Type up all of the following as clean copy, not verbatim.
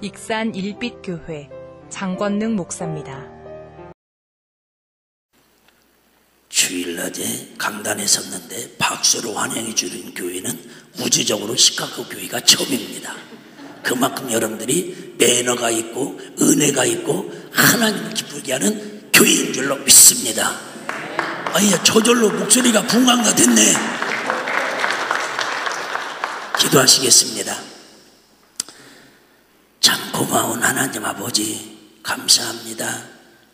익산 일빛교회 장권능 목사입니다. 주일낮에 강단에 섰는데 박수로 환영해 주는 교회는 우주적으로 시카고 교회가 처음입니다. 그만큼 여러분들이 매너가 있고 은혜가 있고 하나님을 기쁘게 하는 교회인 줄로 믿습니다. 아니, 저절로 목소리가 붕광가 됐네. 기도하시겠습니다. 참 고마운 하나님 아버지, 감사합니다.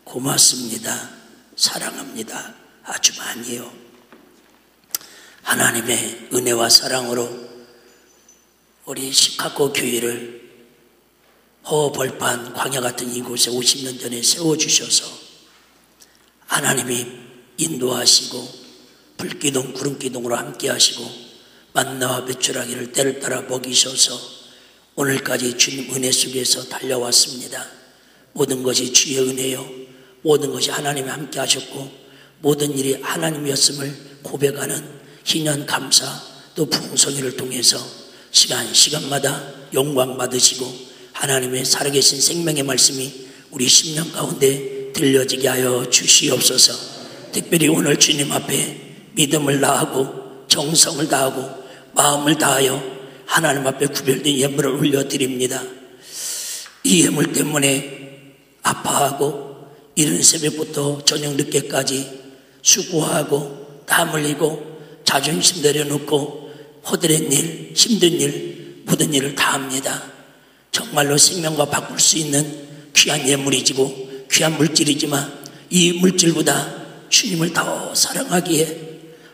고맙습니다. 사랑합니다. 아주 많이요. 하나님의 은혜와 사랑으로 우리 시카고 교회를 허벌판 광야 같은 이곳에 50년 전에 세워주셔서 하나님이 인도하시고 불기둥 구름기둥으로 함께 하시고 만나와 배추라기를 때를 따라 먹이셔서 오늘까지 주님 은혜 속에서 달려왔습니다. 모든 것이 주의 은혜요, 모든 것이 하나님이 함께 하셨고 모든 일이 하나님이었음을 고백하는 희년 감사 또 풍성이를 통해서 시간마다 영광 받으시고 하나님의 살아계신 생명의 말씀이 우리 심령 가운데 들려지게 하여 주시옵소서. 특별히 오늘 주님 앞에 믿음을 다하고 정성을 다하고 마음을 다하여 하나님 앞에 구별된 예물을 올려드립니다. 이 예물 때문에 아파하고 이른 새벽부터 저녁 늦게까지 수고하고 땀 흘리고 자존심 내려놓고 허드렛 일, 힘든 일, 모든 일을 다 합니다. 정말로 생명과 바꿀 수 있는 귀한 예물이지고 귀한 물질이지만 이 물질보다 주님을 더 사랑하기에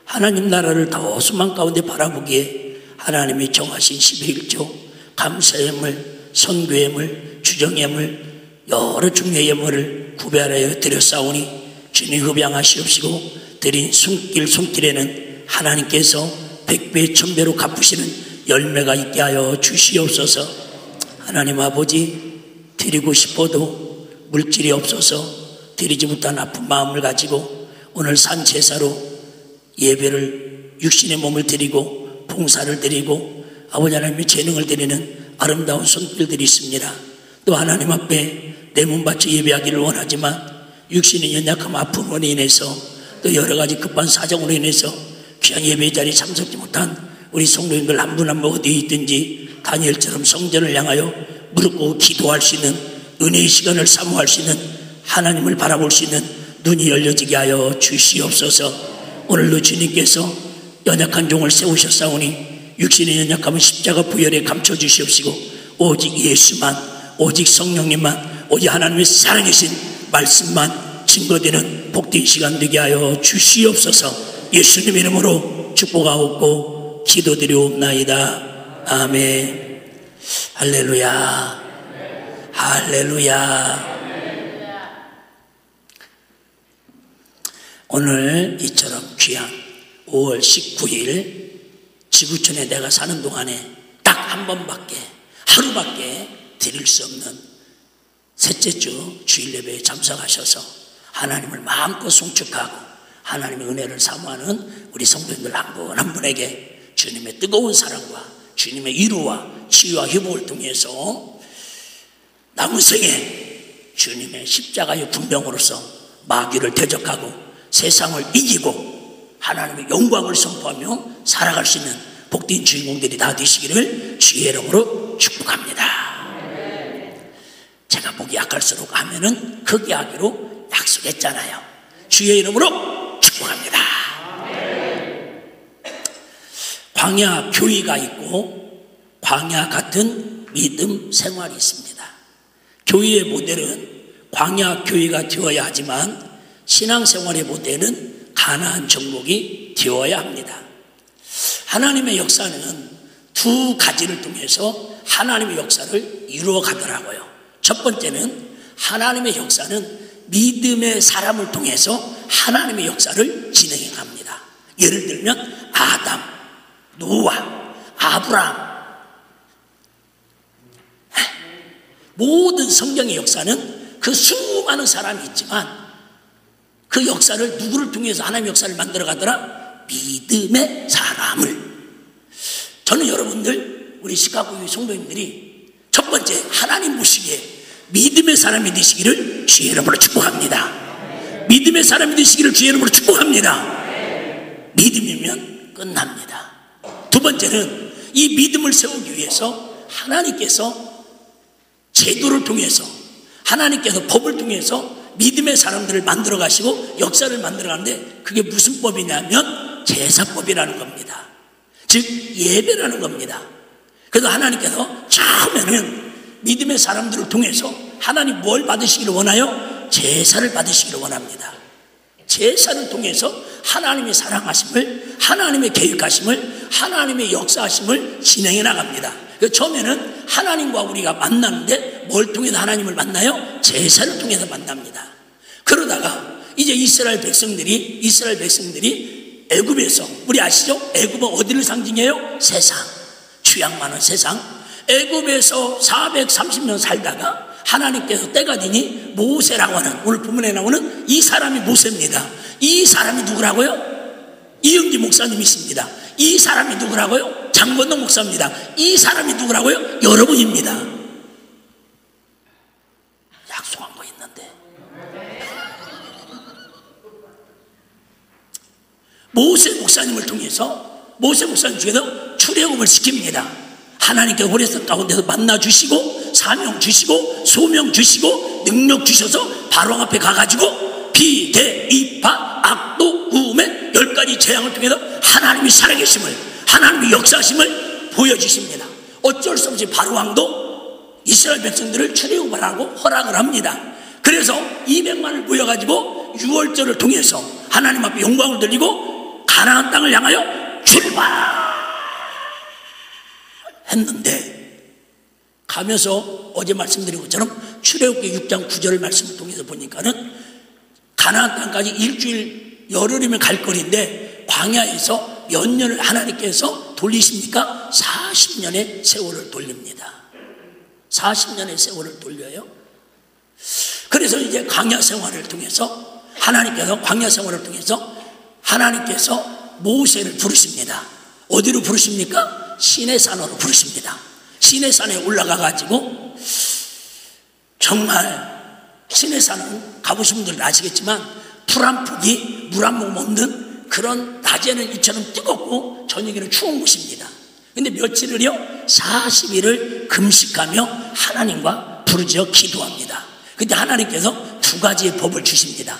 하나님 나라를 더 소망 가운데 바라보기에 하나님이 정하신 11조 감사 예물, 선교 예물, 주정 예물 여러 종류의 예물을 구별하여 드렸사오니 주님 흡양하시옵시고 드린 손길에는 하나님께서 100배 1000배로 갚으시는 열매가 있게 하여 주시옵소서. 하나님 아버지, 드리고 싶어도 물질이 없어서 드리지 못한 아픈 마음을 가지고 오늘 산제사로 예배를 육신의 몸을 드리고 봉사를 드리고 아버지 하나님의 재능을 드리는 아름다운 손길들이 있습니다. 또 하나님 앞에 내 몸 바쳐 예배하기를 원하지만 육신의 연약함 아픔으로 인해서 또 여러 가지 급한 사정으로 인해서 귀한 예배 자리에 참석지 못한 우리 성도님들 한 분 한 분 어디에 있든지 다니엘처럼 성전을 향하여 무릎 꿇고 기도할 수 있는 은혜의 시간을 사모할 수 있는 하나님을 바라볼 수 있는 눈이 열려지게 하여 주시옵소서. 오늘도 주님께서 연약한 종을 세우셨사오니 육신의 연약함은 십자가 부혈에 감춰주시옵시고 오직 예수만, 오직 성령님만, 오직 하나님의 살아계신 말씀만 증거되는 복된 시간 되게 하여 주시옵소서. 예수님 이름으로 축복하옵고 기도드리옵나이다. 아멘. 할렐루야, 할렐루야. 오늘 이처럼 귀한 5월 19일 지구촌에 내가 사는 동안에 딱 한 번밖에, 하루밖에 드릴 수 없는 셋째 주 주일 예배에 참석하셔서 하나님을 마음껏 송축하고 하나님의 은혜를 사모하는 우리 성도님들 한 분 한 분에게 주님의 뜨거운 사랑과 주님의 위로와 치유와 회복을 통해서 남은 생에 주님의 십자가의 군병으로서 마귀를 대적하고 세상을 이기고 하나님의 영광을 선포하며 살아갈 수 있는 복된 주인공들이 다 되시기를 주의 이름으로 축복합니다. 제가 목이 약할수록 하면은 크게 하기로 약속했잖아요. 주의 이름으로 축복합니다. 광야 교회가 있고 광야 같은 믿음 생활이 있습니다. 교회의 모델은 광야 교회가 되어야 하지만 신앙생활의 모델은 가나안 정복이 되어야 합니다. 하나님의 역사는 두 가지를 통해서 하나님의 역사를 이루어 가더라고요. 첫 번째는 하나님의 역사는 믿음의 사람을 통해서 하나님의 역사를 진행해 갑니다. 예를 들면 아담, 노아, 아브라함, 모든 성경의 역사는 그 수많은 사람이 있지만 그 역사를 누구를 통해서 하나님의 역사를 만들어 가더라? 믿음의 사람을. 저는 여러분들 우리 시카고교회 성도님들이 첫 첫 번째, 하나님 보시기에 믿음의 사람이 되시기를 주의 이름으로 축복합니다. 믿음의 사람이 되시기를 주의 이름으로 축복합니다. 믿음이면 끝납니다. 두 번째는 이 믿음을 세우기 위해서 하나님께서 제도를 통해서, 하나님께서 법을 통해서 믿음의 사람들을 만들어 가시고 역사를 만들어 가는데, 그게 무슨 법이냐면 제사법이라는 겁니다. 즉 예배라는 겁니다. 그래서 하나님께서 처음에는 믿음의 사람들을 통해서 하나님 뭘 받으시기를 원하요? 제사를 받으시기를 원합니다. 제사를 통해서 하나님의 사랑하심을, 하나님의 계획하심을, 하나님의 역사하심을 진행해 나갑니다. 그래서 처음에는 하나님과 우리가 만나는데 뭘 통해서 하나님을 만나요? 제사를 통해서 만납니다. 그러다가 이제 이스라엘 백성들이 애굽에서, 우리 아시죠? 애굽은 어디를 상징해요? 세상, 취향 많은 세상. 애굽에서 430년 살다가 하나님께서 때가 되니 모세라고 하는, 오늘 본문에 나오는 이 사람이 모세입니다. 이 사람이 누구라고요? 이영기 목사님이십니다. 이 사람이 누구라고요? 장건동 목사입니다. 이 사람이 누구라고요? 여러분입니다. 약속한 거 있는데. 모세 목사님을 통해서, 모세 목사님 중에서 출애굽을 시킵니다. 하나님께 호레산 가운데서 만나주시고 사명 주시고 소명 주시고 능력 주셔서 바로 앞에 가가지고 비, 대, 이파, 악도, 우음의 10가지 재앙을 통해서 하나님이 살아계심을, 하나님의 역사하심을 보여주십니다. 어쩔 수 없이 바로왕도 이스라엘 백성들을 출애굽을 하고 허락을 합니다. 그래서 200만을 모여가지고 6월절을 통해서 하나님 앞에 영광을 돌리고 가나안 땅을 향하여 출발 했는데, 가면서 어제 말씀드린 것처럼 출애굽기 6장 9절 말씀을 통해서 보니까는 가나안 땅까지 일주일 열흘이면 갈 거리인데 광야에서 몇 년을 하나님께서 돌리십니까? 40년의 세월을 돌립니다. 40년의 세월을 돌려요. 그래서 이제 광야 생활을 통해서 하나님께서 모세를 부르십니다. 어디로 부르십니까? 시내산으로 부르십니다. 시내산에 올라가가지고, 정말 시내산은 가보신 분들은 아시겠지만 풀 한 폭이 물 한 모금 없는 그런, 낮에는 이처럼 뜨겁고 저녁에는 추운 곳입니다. 근데 며칠을요? 40일을 금식하며 하나님과 부르짖어 기도합니다. 근데 하나님께서 두 가지의 법을 주십니다.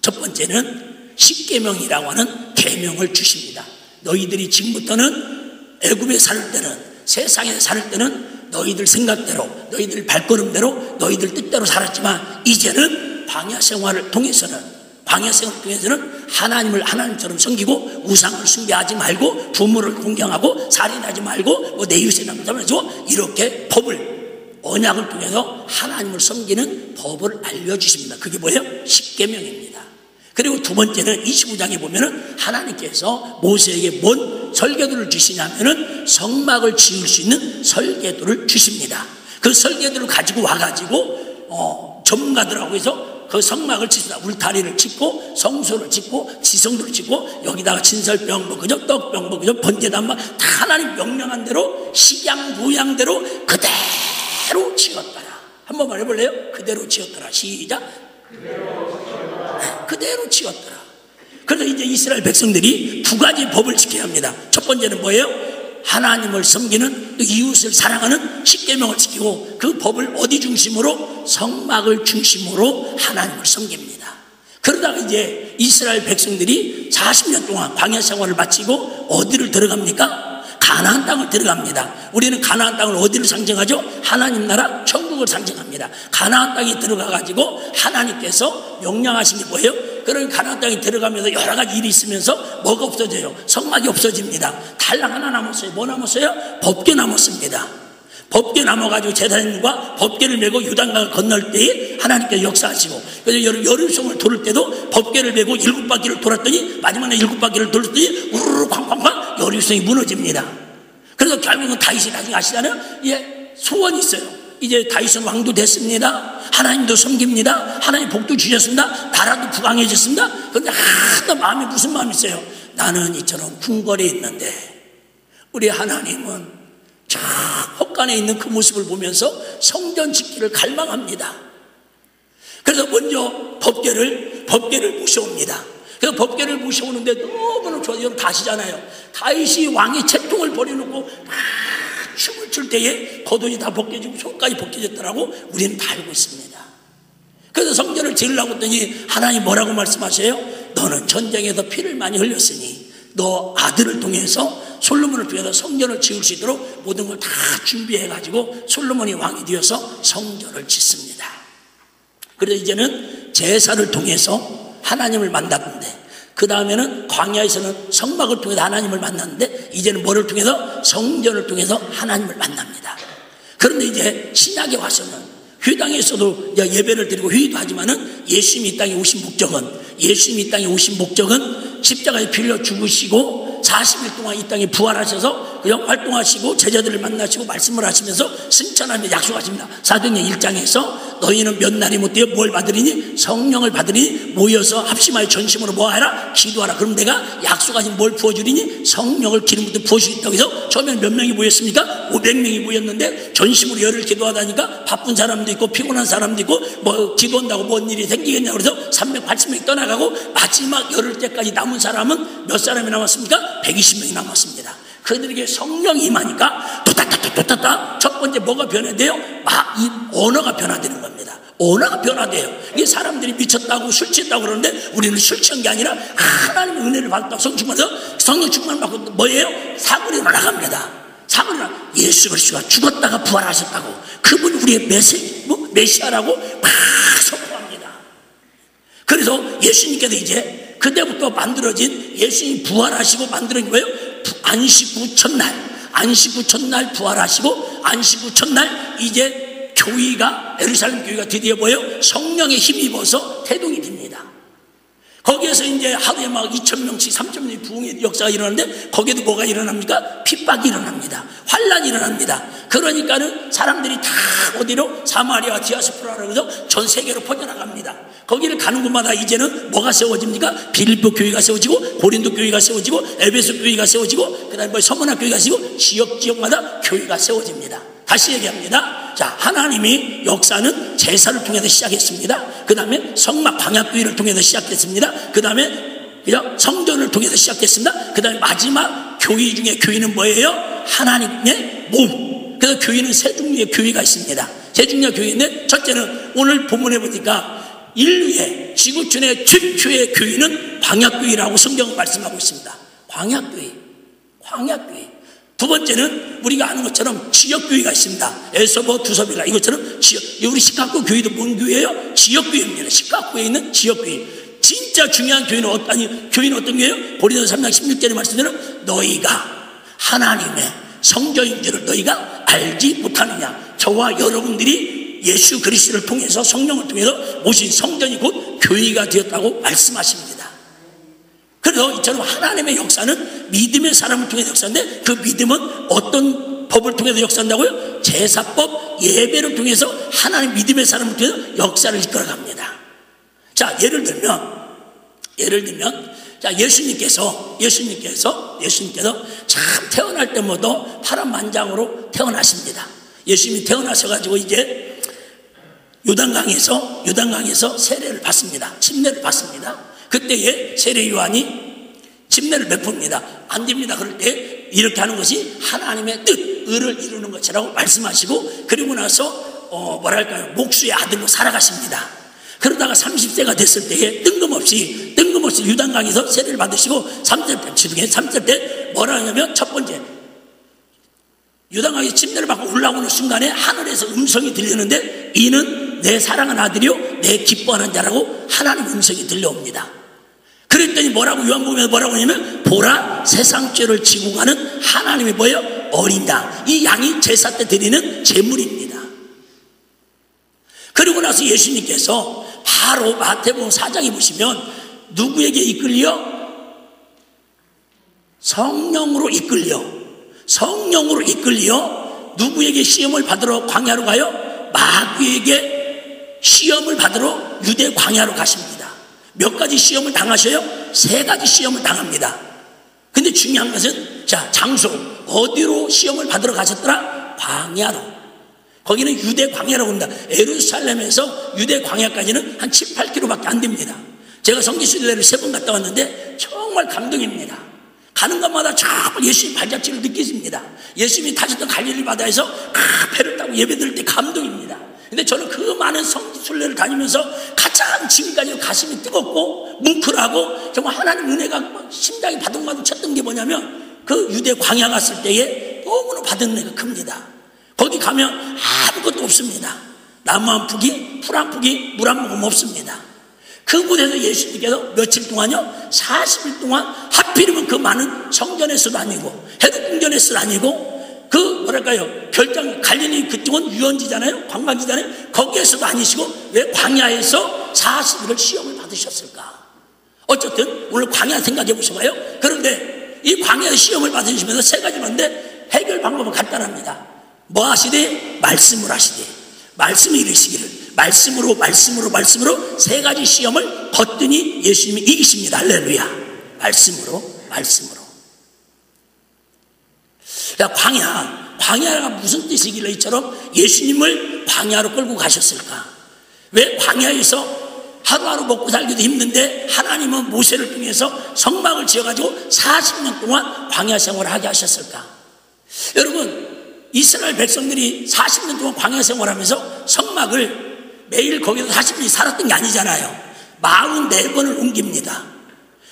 첫 번째는 십계명이라고 하는 계명을 주십니다. 너희들이 지금부터는 애굽에 살 때는, 세상에 살 때는 너희들 생각대로, 너희들 발걸음대로, 너희들 뜻대로 살았지만 이제는 광야 생활을 통해서는 하나님을 하나님처럼 섬기고 우상을 숭배하지 말고 부모를 공경하고 살인하지 말고 내 이웃의 남자면서 이렇게 법을, 언약을 통해서 하나님을 섬기는 법을 알려주십니다. 그게 뭐예요? 십계명입니다. 그리고 두 번째는 29장에 보면은 하나님께서 모세에게 뭔 설계도를 주시냐면은 성막을 지을 수 있는 설계도를 주십니다. 그 설계도를 가지고 와가지고 전문가들하고 해서 그 성막을 짓습니다. 울타리를 짓고 성소를 짓고 지성도를 짓고 여기다가 진설병 먹으죠, 떡병 먹으죠, 번제단마 다 하나님 명령한 대로 식양 모양대로 그대로 지었더라. 한번 말해볼래요? 그대로 지었더라. 시작. 그대로 지었더라. 그래서 이제 이스라엘 백성들이 두 가지 법을 지켜야 합니다. 첫 번째는 뭐예요? 하나님을 섬기는, 또 이웃을 사랑하는 십계명을 지키고, 그 법을 어디 중심으로? 성막을 중심으로 하나님을 섬깁니다. 그러다가 이제 이스라엘 백성들이 40년 동안 광야 생활을 마치고 어디를 들어갑니까? 가나안 땅을 들어갑니다. 우리는 가나안 땅을 어디를 상징하죠? 하나님 나라 천국을 상징합니다. 가나안 땅에 들어가가지고 하나님께서 명령하신 게 뭐예요? 그런 가나안 땅에 들어가면서 여러 가지 일이 있으면서 뭐가 없어져요? 성막이 없어집니다. 달랑 하나 남았어요. 뭐 남았어요? 법궤 남았습니다. 법궤 남아가지고 제사장님과 법궤를 메고 요단강을 건널 때에 하나님께서 역사하시고, 그래서 여름송을 돌을 때도 법궤를 메고 7바퀴를 돌았더니 마지막에 7바퀴를 돌았더니 우르르 쾅쾅쾅 여름송이 무너집니다. 그래서 결국은 다윗이 나중에 아시잖아요. 예, 소원이 있어요. 이제 다윗은 왕도 됐습니다. 하나님도 섬깁니다. 하나님 복도 주셨습니다. 나라도 부강해졌습니다. 그런데 하나도 마음에 무슨 마음이 있어요? 나는 이처럼 궁궐에 있는데 우리 하나님은 저 떡간에 있는 그 모습을 보면서 성전 짓기를 갈망합니다. 그래서 먼저 법궤를 모셔옵니다. 그래서 법궤를 모셔오는데 너무너무 좋아요. 여러분 다 아시잖아요. 다윗이 왕의 채통을 버려놓고 막 춤을 출 때에 겉옷이 다 벗겨지고 손까지 벗겨졌더라고. 우리는 다 알고 있습니다. 그래서 성전을 지으려고 했더니 하나님 뭐라고 말씀하세요? 너는 전쟁에서 피를 많이 흘렸으니 너 아들을 통해서 솔로몬을 통해서 성전을 지을 수 있도록 모든 걸 다 준비해가지고 솔로몬이 왕이 되어서 성전을 짓습니다. 그래서 이제는 제사를 통해서 하나님을 만났는데, 그 다음에는 광야에서는 성막을 통해서 하나님을 만났는데, 이제는 뭐를 통해서? 성전을 통해서 하나님을 만납니다. 그런데 이제 신약에 와서는 회당에서도 예배를 드리고 회의도 하지만은 예수님이 이 땅에 오신 목적은 십자가에 빌려 죽으시고 40일 동안 이 땅에 부활하셔서 그냥 활동하시고 제자들을 만나시고 말씀을 하시면서 승천하며 약속하십니다. 사도행전 1장에서 너희는 몇 날이 못되어 뭘 받으리니? 성령을 받으리니 모여서 합심하여 전심으로 뭐하라? 기도하라. 그럼 내가 약속하신 뭘 부어주리니? 성령을 기름부터 부어주겠다고 해서 처음에는 몇 명이 모였습니까? 500명이 모였는데 전심으로 열흘 기도하다니까 바쁜 사람도 있고 피곤한 사람도 있고 뭐 기도한다고 뭔 일이 생기겠냐고 그래서 380명이 떠나가고 마지막 열흘 때까지 남은 사람은 몇 사람이 남았습니까? 120명이 남았습니다. 그들에게 성령이 임하니까 또따따따따따 첫 번째 뭐가 변화돼요? 이 언어가 변화되는 겁니다. 언어가 변화돼요. 이게 사람들이 미쳤다고 술 취했다고 그러는데 우리는 술 취한 게 아니라 하나님의 은혜를 받았다고 성령 충만을 받고 뭐예요? 사고리로 나갑니다. 사고리로 예수 그리스도가 죽었다가 부활하셨다고 그분이 우리의 메시아라고 막 선포합니다. 그래서 예수님께서 이제 그때부터 만들어진 예수님이 부활하시고 만들어진 거예요. 안식 후 첫날 부활하시고 안식 후 첫날 이제 교회가 예루살렘 교회가 드디어 뭐예요? 성령에 힘입어서 태동이 됩니다. 거기에서 이제 하루에 막 2,000명씩 3,000명의 부흥의 역사가 일어나는데 거기에도 뭐가 일어납니까? 핍박이 일어납니다. 환란이 일어납니다. 그러니까는 사람들이 다 어디로? 사마리아와 디아스포라라고 해서 전 세계로 퍼져나갑니다. 거기를 가는 곳마다 이제는 뭐가 세워집니까? 빌립보 교회가 세워지고 고린도 교회가 세워지고 에베소 교회가 세워지고 그 다음에 서문화 교회가 세워지고 지역마다 교회가 세워집니다. 다시 얘기합니다. 자, 하나님이 역사는 제사를 통해서 시작했습니다. 그 다음에 성막 광야교회를 통해서 시작했습니다. 그 다음에 성전을 통해서 시작했습니다. 그 다음에 마지막 교회 중에 교회는 뭐예요? 하나님의 몸. 그래서 교회는 세 종류의 교회가 있습니다. 세 종류의 교회인데 첫째는 오늘 본문에 보니까 인류의 지구촌의 최초의 교회는 광야교회라고 성경은 말씀하고 있습니다. 광야교회. 두 번째는 우리가 아는 것처럼 지역교회가 있습니다. 에서버, 두서비라 이것처럼 우리 시카고 교회도 뭔 교회예요? 지역교회입니다. 시카고에 있는 지역교회. 진짜 중요한 교회는 어떤 교회예요? 고린도서 3장 16절에 말씀대로 너희가 하나님의 성전인 줄을 너희가 알지 못하느냐. 저와 여러분들이 예수 그리스도를 통해서 성령을 통해서 모신 성전이 곧 교회가 되었다고 말씀하십니다. 그래서 이처럼 하나님의 역사는 믿음의 사람을 통해서 역사인데 그 믿음은 어떤 법을 통해서 역사한다고요? 제사법, 예배를 통해서 하나님 믿음의 사람을 통해서 역사를 이끌어갑니다. 자, 예를 들면 자, 예수님께서 참 태어날 때마다 파란만장으로 태어나십니다. 예수님이 태어나셔가지고 이제 요단강에서 세례를 받습니다. 침례를 받습니다. 그때에 세례 요한이 침례를 베풉니다. 안 됩니다. 그럴 때 이렇게 하는 것이 하나님의 뜻, 의를 이루는 것이라고 말씀하시고 그리고 나서 목수의 아들로 살아가십니다. 그러다가 30세가 됐을 때에 뜬금없이 요단강에서 세례를 받으시고 3절 때 뭐라 하냐면 첫 번째 요단강에서 침례를 받고 올라오는 순간에 하늘에서 음성이 들리는데 이는 내 사랑하는 아들이요 내 기뻐하는 자라고 하나님 음성이 들려옵니다. 그랬더니 요한복음에 뭐라고 하냐면 보라 세상 죄를 지고 가는 하나님이 뭐예요? 어린 양. 이 양이 제사 때 드리는 제물입니다. 그리고 나서 예수님께서 바로 마태복음 4장에 보시면 누구에게 이끌려? 성령으로 이끌려 누구에게 시험을 받으러 광야로 가요? 마귀에게 시험을 받으러 유대 광야로 가십니다. 몇 가지 시험을 당하셔요? 3가지 시험을 당합니다. 근데 중요한 것은 자, 장소 어디로 시험을 받으러 가셨더라? 광야로, 거기는 유대 광야라고 합니다. 예루살렘에서 유대 광야까지는 한 7, 8km밖에 안 됩니다. 제가 성지순례를 3번 갔다 왔는데 정말 감동입니다. 가는 곳마다 정말 예수님 발자취를 느끼십니다. 예수님이 타셨던 갈릴리 바다에서 배를 타고 예배드릴 때 감동입니다. 근데 저는 그 많은 성지순례를 다니면서 가장 지금까지 가슴이 뜨겁고 뭉클하고 정말 하나님 은혜가 심장이 바둥바둥 쳤던 게 뭐냐면 그 유대 광야 갔을 때에 너무나 받은 은혜가 큽니다. 거기 가면 아무것도 없습니다. 나무 한 푸기, 풀 한 푸기, 물 한 모금 없습니다. 그곳에서 예수님께서 며칠 동안요, 40일 동안 하필이면 그 많은 성전에서도 아니고 해독궁전에서도 아니고 그 뭐랄까요, 별장 갈릴리 그쪽은 유원지잖아요, 관광지잖아요. 거기에서도 아니시고 왜 광야에서 40일을 시험을 받으셨을까? 어쨌든 오늘 광야 생각해 보셔봐요. 그런데 이 광야의 시험을 받으시면서 3가지 봤는데 해결 방법은 간단합니다. 뭐 하시되? 말씀을 하시되. 말씀을 이루시기를 말씀으로 3가지 시험을 거뜬히 예수님이 이기십니다. 할렐루야. 말씀으로. 자, 광야가 무슨 뜻이길래 이처럼 예수님을 광야로 끌고 가셨을까? 왜 광야에서 하루하루 먹고 살기도 힘든데 하나님은 모세를 통해서 성막을 지어가지고 40년 동안 광야 생활을 하게 하셨을까? 여러분, 이스라엘 백성들이 40년 동안 광야 생활하면서 성막을 매일 거기서 40년이 살았던 게 아니잖아요. 44번을 옮깁니다.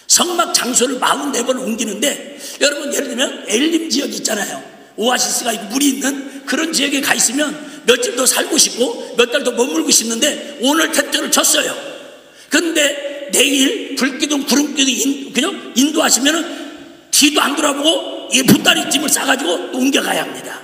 성막 장소를 44번을 옮기는데, 여러분 예를 들면 엘림 지역 있잖아요. 오아시스가 있고 물이 있는 그런 지역에 가 있으면 며칠 더 살고 싶고 몇 달 더 머물고 싶는데 오늘 텐트를 쳤어요. 그런데 내일 불기둥 구름기둥 그냥 인도하시면은 뒤도 안 돌아보고 이 보따리 짐을 싸가지고 또 옮겨가야 합니다.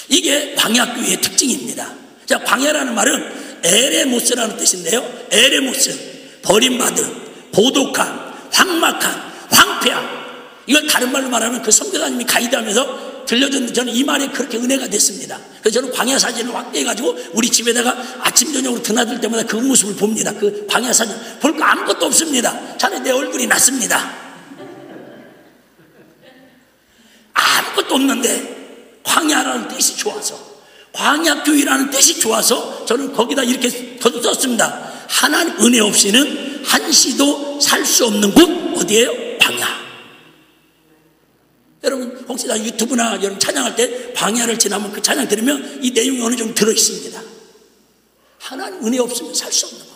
이게 광야교회의 특징입니다. 자, 광야라는 말은 에레모스라는 뜻인데요. 에레모스, 버림받은, 고독한, 황막한, 황폐한. 이걸 다른 말로 말하면 그 선교사님이 가이드하면서 들려줬는데 저는 이 말에 그렇게 은혜가 됐습니다. 그래서 저는 광야 사진을 확대해가지고 우리 집에다가 아침 저녁으로 드나들 때마다 그 모습을 봅니다. 그 광야 사진 볼 거 아무것도 없습니다. 자네 내 얼굴이 낫습니다. 아무것도 없는데 광야라는 뜻이 좋아서, 광야교회라는 뜻이 좋아서 저는 거기다 이렇게 썼습니다. 하나님 은혜 없이는 한시도 살 수 없는 곳 어디예요? 광야. 여러분 혹시 나 유튜브나 여러분 찬양할 때 광야를 지나면 그 찬양 들으면 이 내용이 어느 정도 들어있습니다. 하나님 은혜 없으면 살 수 없는 것.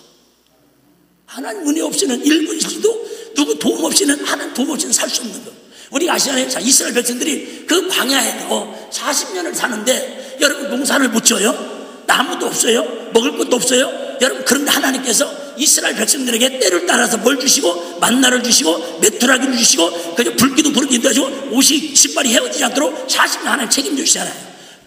하나님 은혜 없이는 1분일지도 누구 도움 없이는, 하나님 도움 없이는 살 수 없는 것. 우리가 아시잖아요. 자, 이스라엘 백성들이 그 광야에도 40년을 사는데 여러분 농사를 못 지어요. 나무도 없어요. 먹을 것도 없어요. 여러분 그런데 하나님께서 이스라엘 백성들에게 때를 따라서 뭘 주시고 만나를 주시고 메뚜라기를 주시고 그저 불기도 부르기도 하시고 옷이 신발이 헤어지지 않도록 40년 하나님 책임져 주시잖아요.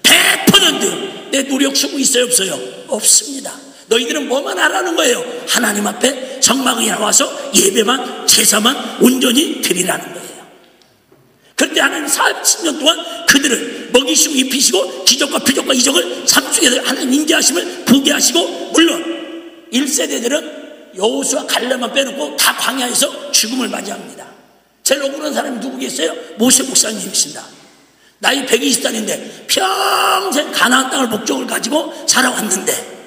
100% 내 노력 쓰고 있어요? 없어요? 없습니다. 너희들은 뭐만 하라는 거예요? 하나님 앞에 성막에 나와서 예배만 제사만 온전히 드리라는 거예요. 그런데 하나님 40년 동안 그들을 먹이시고 입히시고 기적과 표적과 이적을 삶 속에서 하나님 인자하심을 보게 하시고, 물론 1세대들은 여호수아 갈렙만 빼놓고 다 광야에서 죽음을 맞이합니다. 제일 억울한 사람이 누구겠어요? 모세 목사님이십니다. 나이 120살인데 평생 가나안 땅을 목적을 가지고 살아왔는데,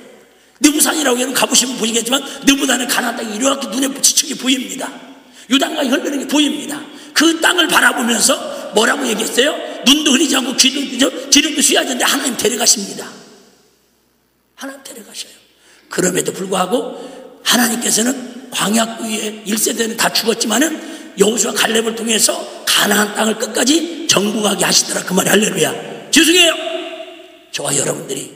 느부산이라고 해서 가보시면 보시겠지만 느부산의 가나안 땅이 이렇게 눈에 지축이 보입니다. 유단강이 흐르는 게 보입니다. 그 땅을 바라보면서 뭐라고 얘기했어요? 눈도 흐리지 않고 기름도 휘하는데 하나님 데려가십니다. 하나님 데려가셔요. 그럼에도 불구하고 하나님께서는 광야교회의 1세대는 다 죽었지만은 여호수아 갈렙을 통해서 가나안 땅을 끝까지 정복하게 하시더라. 그 말이 할렐루야. 죄송해요. 저와 여러분들이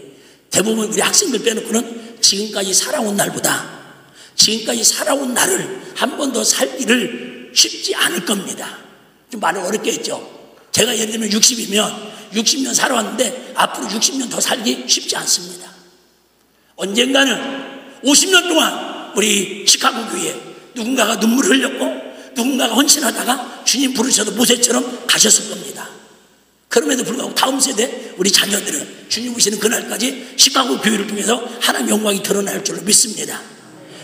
대부분 우리 학생들 빼놓고는 지금까지 살아온 날보다 지금까지 살아온 날을 한 번 더 살기를 쉽지 않을 겁니다. 좀 말을 어렵게 했죠. 제가 예를 들면 60년 살아왔는데 앞으로 60년 더 살기 쉽지 않습니다. 언젠가는 50년 동안 우리 시카고 교회에 누군가가 눈물을 흘렸고 누군가가 헌신하다가 주님 부르셔도 모세처럼 가셨을 겁니다. 그럼에도 불구하고 다음 세대 우리 자녀들은 주님 오시는 그날까지 시카고 교회를 통해서 하나님의 영광이 드러날 줄로 믿습니다.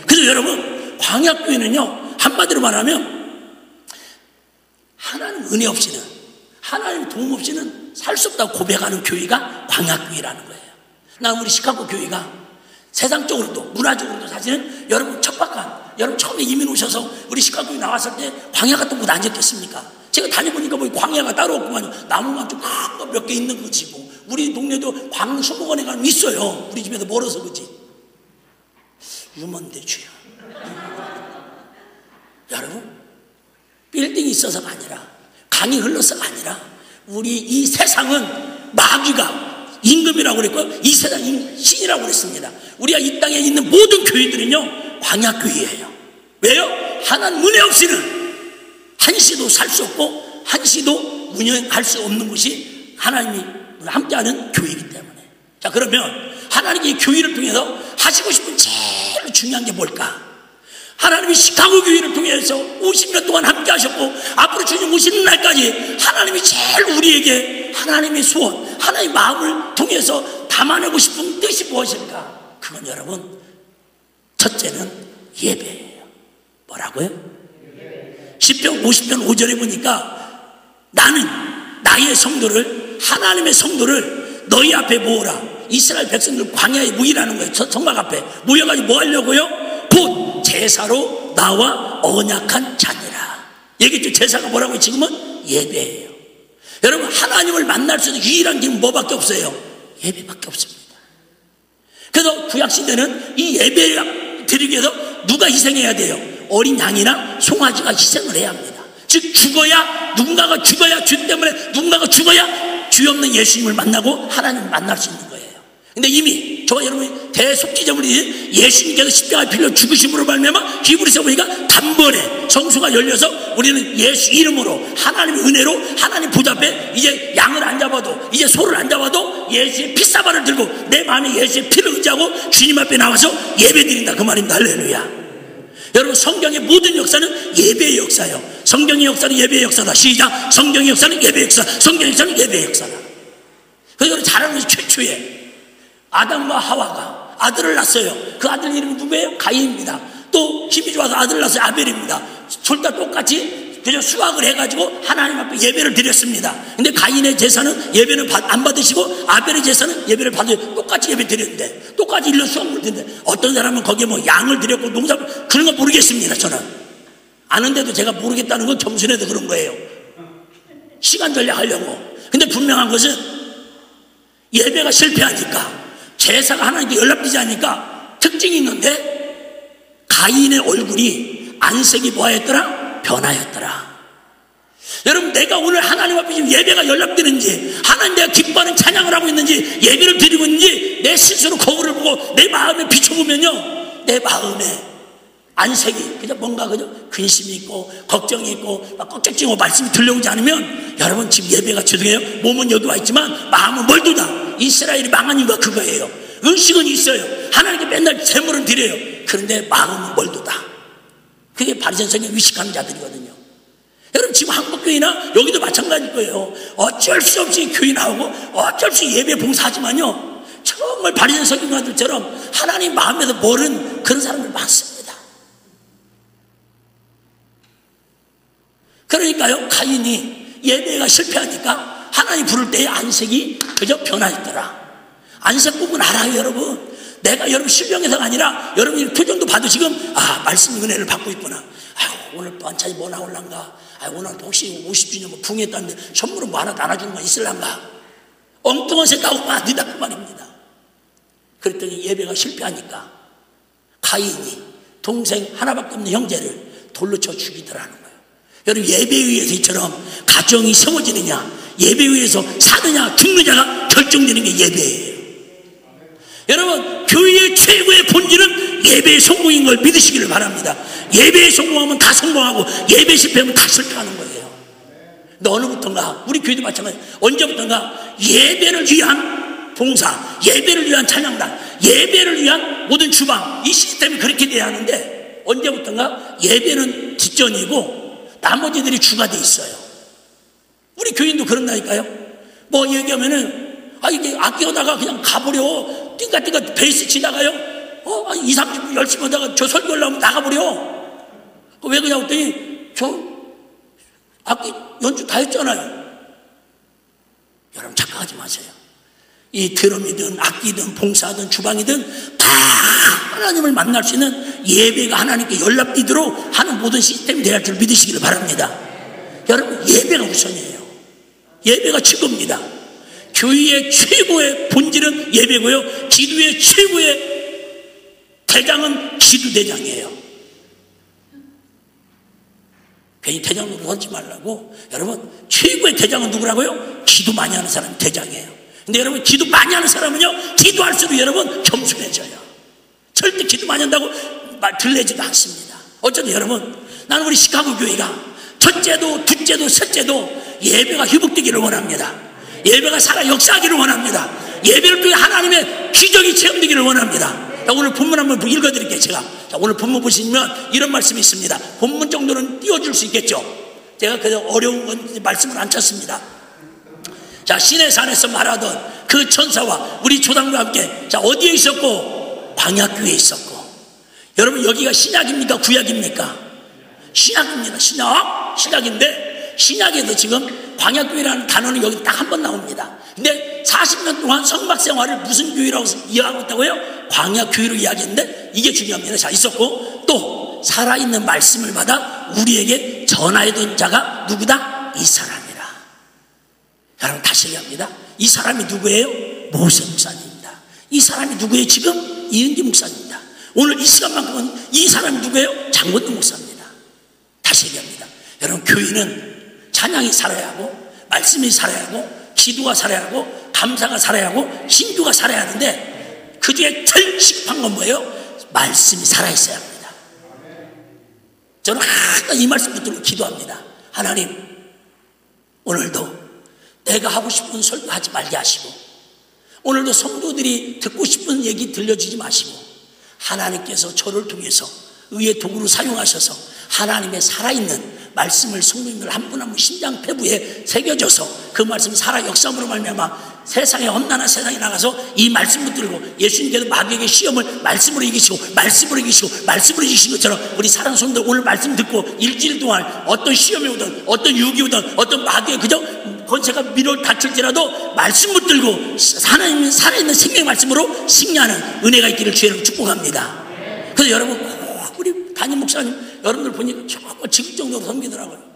그래서 여러분 광야교회는요, 한마디로 말하면 하나님 은혜 없이는, 하나님 도움 없이는 살 수 없다고 고백하는 교회가 광야교회라는 거예요. 난 우리 시카고 교회가 세상적으로도 문화적으로도 사실은 여러분 척박한, 여러분 처음에 이민 오셔서 우리 시카고에 나왔을 때 광야 같은 곳 안 적겠습니까? 제가 다녀보니까 뭐 광야가 따로 없구만요. 나무만 좀 큰 거 몇 개 있는 거지 뭐. 우리 동네도 광수목원에 가면 있어요. 우리 집에서 멀어서 그지. 유먼대 주야. 여러분, 빌딩이 있어서가 아니라, 강이 흘러서가 아니라, 우리 이 세상은 마귀가 임금이라고 그랬고요, 이 세상이 신이라고 그랬습니다. 우리가 이 땅에 있는 모든 교회들은요 광야교회예요. 왜요? 하나님 은혜 없이는 한시도 살 수 없고 한시도 운영할 수 없는 것이 하나님이 함께하는 교회이기 때문에. 자, 그러면 하나님이 교회를 통해서 하시고 싶은 제일 중요한 게 뭘까? 하나님이 시카고 교회를 통해서 50년 동안 함께 하셨고 앞으로 주님 오시는 날까지 하나님이 제일 우리에게 하나님의 소원, 하나님의 마음을 통해서 담아내고 싶은 뜻이 무엇일까? 그건 여러분, 첫째는 예배예요. 뭐라고요? 시편 50편 5절에 보니까 나는 나의 성도를, 하나님의 성도를 너희 앞에 모으라. 이스라엘 백성들 광야에 모이라는 거예요. 성막 앞에 모여가지고 뭐 하려고요? 곧 제사로 나와 언약한 자니라. 얘기했죠. 제사가 뭐라고요? 지금은 예배예요. 여러분, 하나님을 만날 수 있는 유일한 길은 뭐밖에 없어요? 예배밖에 없습니다. 그래서 구약시대는 이 예배 드리기 위해서 누가 희생해야 돼요? 어린 양이나 송아지가 희생을 해야 합니다. 즉 죽어야, 누군가가 죽어야, 죄 때문에 누군가가 죽어야 죄 없는 예수님을 만나고 하나님을 만날 수 있는 거예요. 근데 이미 저와 여러분이 대속지점을 예수님께서 십자가에 빌려 죽으심으로 말미암아 히브리서 보니까 단번에 성수가 열려서 우리는 예수 이름으로 하나님의 은혜로 하나님 보좌 앞에 이제 양을 안 잡아도, 이제 소를 안 잡아도 예수의 피사발을 들고 내 마음에 예수의 피를 의지하고 주님 앞에 나와서 예배드린다, 그 말입니다. 할렐루야. 여러분, 성경의 모든 역사는 예배의 역사예요. 성경의 역사는 예배의 역사다. 시작. 성경의 역사는 예배의 역사, 성경의 역사는 예배의 역사다. 그래서 여러분 잘 아는 것이 최초에 아담과 하와가 아들을 낳았어요. 그 아들 이름이 누구예요? 가인입니다. 또 힘이 좋아서 아들을 낳았어요. 아벨입니다. 둘 다 똑같이 그저 수학을 해가지고 하나님 앞에 예배를 드렸습니다. 근데 가인의 제사는 예배는 안 받으시고 아벨의 제사는 예배를 받으시고 똑같이 예배 드렸는데, 똑같이 일러 수확물 드렸는데, 어떤 사람은 거기에 뭐 양을 드렸고 농사, 그런 거 모르겠습니다. 저는 아는데도 제가 모르겠다는 건 겸손해도 그런 거예요. 시간 전략하려고. 근데 분명한 것은 예배가 실패하니까, 제사가 하나님께 연락되지 않으니까 특징이 있는데, 가인의 얼굴이 안색이 뭐하였더라? 변하였더라. 여러분, 내가 오늘 하나님 앞에 지금 예배가 연락되는지, 하나님 내가 기뻐하는 찬양을 하고 있는지, 예배를 드리고 있는지, 내 스스로 거울을 보고 내 마음에 비춰보면요, 내 마음에 안색이 그저 뭔가 그저 근심이 있고 걱정이 있고 막 걱정증고 말씀이 들려오지 않으면, 여러분 지금 예배가, 죄송해요, 몸은 여기 와 있지만 마음은 멀도다. 이스라엘이 망한 이유가 그거예요. 음식은 있어요. 하나님께 맨날 제물은 드려요. 그런데 마음은 멀도다. 그게 바리새인성에 위식하는 자들이거든요. 여러분, 지금 한국교회나 여기도 마찬가지일 거예요. 어쩔 수 없이 교회 나오고 어쩔 수 없이 예배 봉사하지만요, 정말 바리새인 성경가들처럼 하나님 마음에서 모르는 그런 사람들 많습니다. 그러니까요, 가인이 예배가 실패하니까 하나님 부를 때의 안색이 그저 변화했더라. 안색 부분 알아요, 여러분. 내가 여러분 신령해서가 아니라 여러분이 표정도 봐도 지금, 아, 말씀 은혜를 받고 있구나. 아유, 오늘 또 한차지 뭐 나올란가. 아유, 오늘 혹시 50주년 뭐 붕했다는데 선물은 뭐 하나 나눠주는 거 있을란가. 엉뚱한 생각하고 아니다, 그 말입니다. 그랬더니 예배가 실패하니까 가인이 동생 하나밖에 없는 형제를 돌로 쳐 죽이더라는 거예요. 여러분, 예배에 의해서 이처럼 가정이 세워지느냐, 예배에 의해서 사느냐 죽느냐가 결정되는 게 예배예요. 여러분, 교회의 최고의 본질은 예배의 성공인 걸 믿으시기를 바랍니다. 예배에 성공하면 다 성공하고 예배 실패하면 다 실패하는 거예요. 근데 어느부턴가, 우리 교회도 마찬가지, 언제부턴가 예배를 위한 봉사, 예배를 위한 찬양단, 예배를 위한 모든 주방, 이 시스템이 그렇게 돼야 하는데, 언제부턴가 예배는 뒷전이고 나머지들이 주가 돼 있어요. 우리 교인도 그런다니까요. 뭐 얘기하면은, 아, 이게 아끼다가 그냥 가버려. 띵가띵가 베이스 치다가요, 2, 30분 열심히 하다가 저 설교 하려면 나가버려. 왜 그냥 했더니, 저 악기 연주 다 했잖아요. 여러분 착각하지 마세요. 이 드럼이든 악기든 봉사든 주방이든 다 하나님을 만날 수 있는 예배가 하나님께 연락되도록 하는 모든 시스템이 돼야 할 줄 믿으시기를 바랍니다. 여러분 예배가 우선이에요. 예배가 최고입니다. 교회의 최고의 본질은 예배고요, 기도의 최고의 대장은 기도대장이에요. 괜히 대장으로 하지 말라고. 여러분 최고의 대장은 누구라고요? 기도 많이 하는 사람이 대장이에요. 근데 여러분 기도 많이 하는 사람은요, 기도할수록 여러분 겸손해져요. 절대 기도 많이 한다고 말 들리지도 않습니다. 어쨌든 여러분, 나는 우리 시카고 교회가 첫째도 둘째도 셋째도 예배가 회복되기를 원합니다. 예배가 살아 역사하기를 원합니다. 예배를 통해 하나님의 기적이 체험되기를 원합니다. 자, 오늘 본문 한번 읽어드릴게요. 제가 자, 오늘 본문 보시면 이런 말씀이 있습니다. 본문 정도는 띄워줄 수 있겠죠. 제가 그래서 어려운 건 말씀을 안 찾습니다. 자, 시내 산에서 말하던 그 천사와 우리 조상과 함께, 자, 어디에 있었고? 광야교회에 있었고. 여러분 여기가 신약입니까 구약입니까? 신약입니다. 신약인데 신약에도 지금 광야교회라는 단어는 여기 딱 한 번 나옵니다. 근데 40년 동안 성막 생활을 무슨 교회라고 이해하고 있다고요? 광야교회로 이야기했는데 이게 중요합니다. 자, 있었고 또 살아있는 말씀을 받아 우리에게 전하였던 자가 누구다? 이 사람이라. 여러분 다시 얘기합니다. 이 사람이 누구예요? 모세 목사님입니다. 이 사람이 누구예요? 지금 이은기 목사님입니다. 오늘 이 시간만큼은 이 사람이 누구예요? 장건동 목사입니다. 다시 얘기합니다. 여러분 교회는 찬양이 살아야 하고 말씀이 살아야 하고 기도가 살아야 하고 감사가 살아야 하고 신교가 살아야 하는데 그 중에 제일 시급한 건 뭐예요? 말씀이 살아있어야 합니다. 저는 항상 이 말씀 붙들고 기도합니다. 하나님 오늘도 내가 하고 싶은 설교하지 말게 하시고 오늘도 성도들이 듣고 싶은 얘기 들려주지 마시고 하나님께서 저를 통해서 의의 도구로 사용하셔서 하나님의 살아있는 말씀을 성도님들 한 분 한 분 심장 폐부에 새겨져서 그 말씀이 살아 역사함으로 말미암아 세상에 험난한 세상에 나가서 이 말씀 붙들고 예수님께서 마귀에게 시험을 말씀으로 이기시고 말씀으로 이기시고 말씀으로 이기신 것처럼 우리 사랑하는 성도들 오늘 말씀 듣고 일주일 동안 어떤 시험이 오든 어떤 유혹이 오든 어떤 마귀의 그저 권세가 밀어 닥칠지라도 말씀 붙들고 하나님 살아있는 생명의 말씀으로 승리하는 은혜가 있기를 주의 축복합니다. 그래서 여러분 꼭 우리 담임 목사님 여러분들 보니까 정말 지극정적으로 섬기더라고요.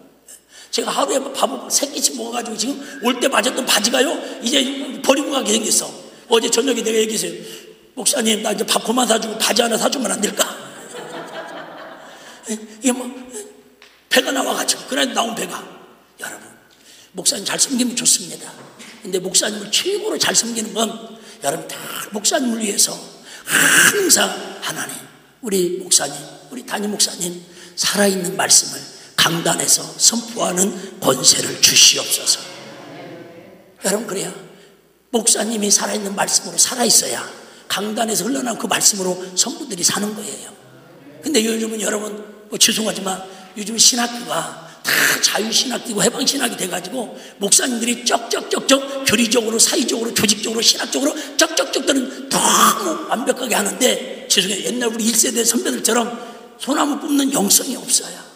제가 하루에 밥을 3끼씩 먹어가지고 지금 올 때 맞았던 바지가요 이제 버리고 가게 생겼어. 어제 저녁에 내가 얘기했어요. 목사님 나 이제 밥 그만 사주고 바지 하나 사주면 안 될까? 이게 뭐 배가 나와가지고 그래 나온 배가. 여러분 목사님 잘 섬기면 좋습니다. 근데 목사님을 최고로 잘 섬기는 건 여러분 다 목사님을 위해서 항상 하나님 우리 목사님 우리 담임 목사님 살아있는 말씀을 강단에서 선포하는 권세를 주시옵소서. 여러분 그래야 목사님이 살아있는 말씀으로 살아있어야 강단에서 흘러나온 그 말씀으로 성도들이 사는 거예요. 근데 요즘은 여러분 뭐 죄송하지만 요즘 신학교가 다 자유신학이고 해방신학이 돼가지고 목사님들이 쩍쩍쩍쩍 교리적으로 사회적으로 조직적으로 신학적으로 쩍쩍쩍들은 너무 완벽하게 하는데 죄송해요. 옛날 우리 1세대 선배들처럼 소나무 뽑는 영성이 없어요.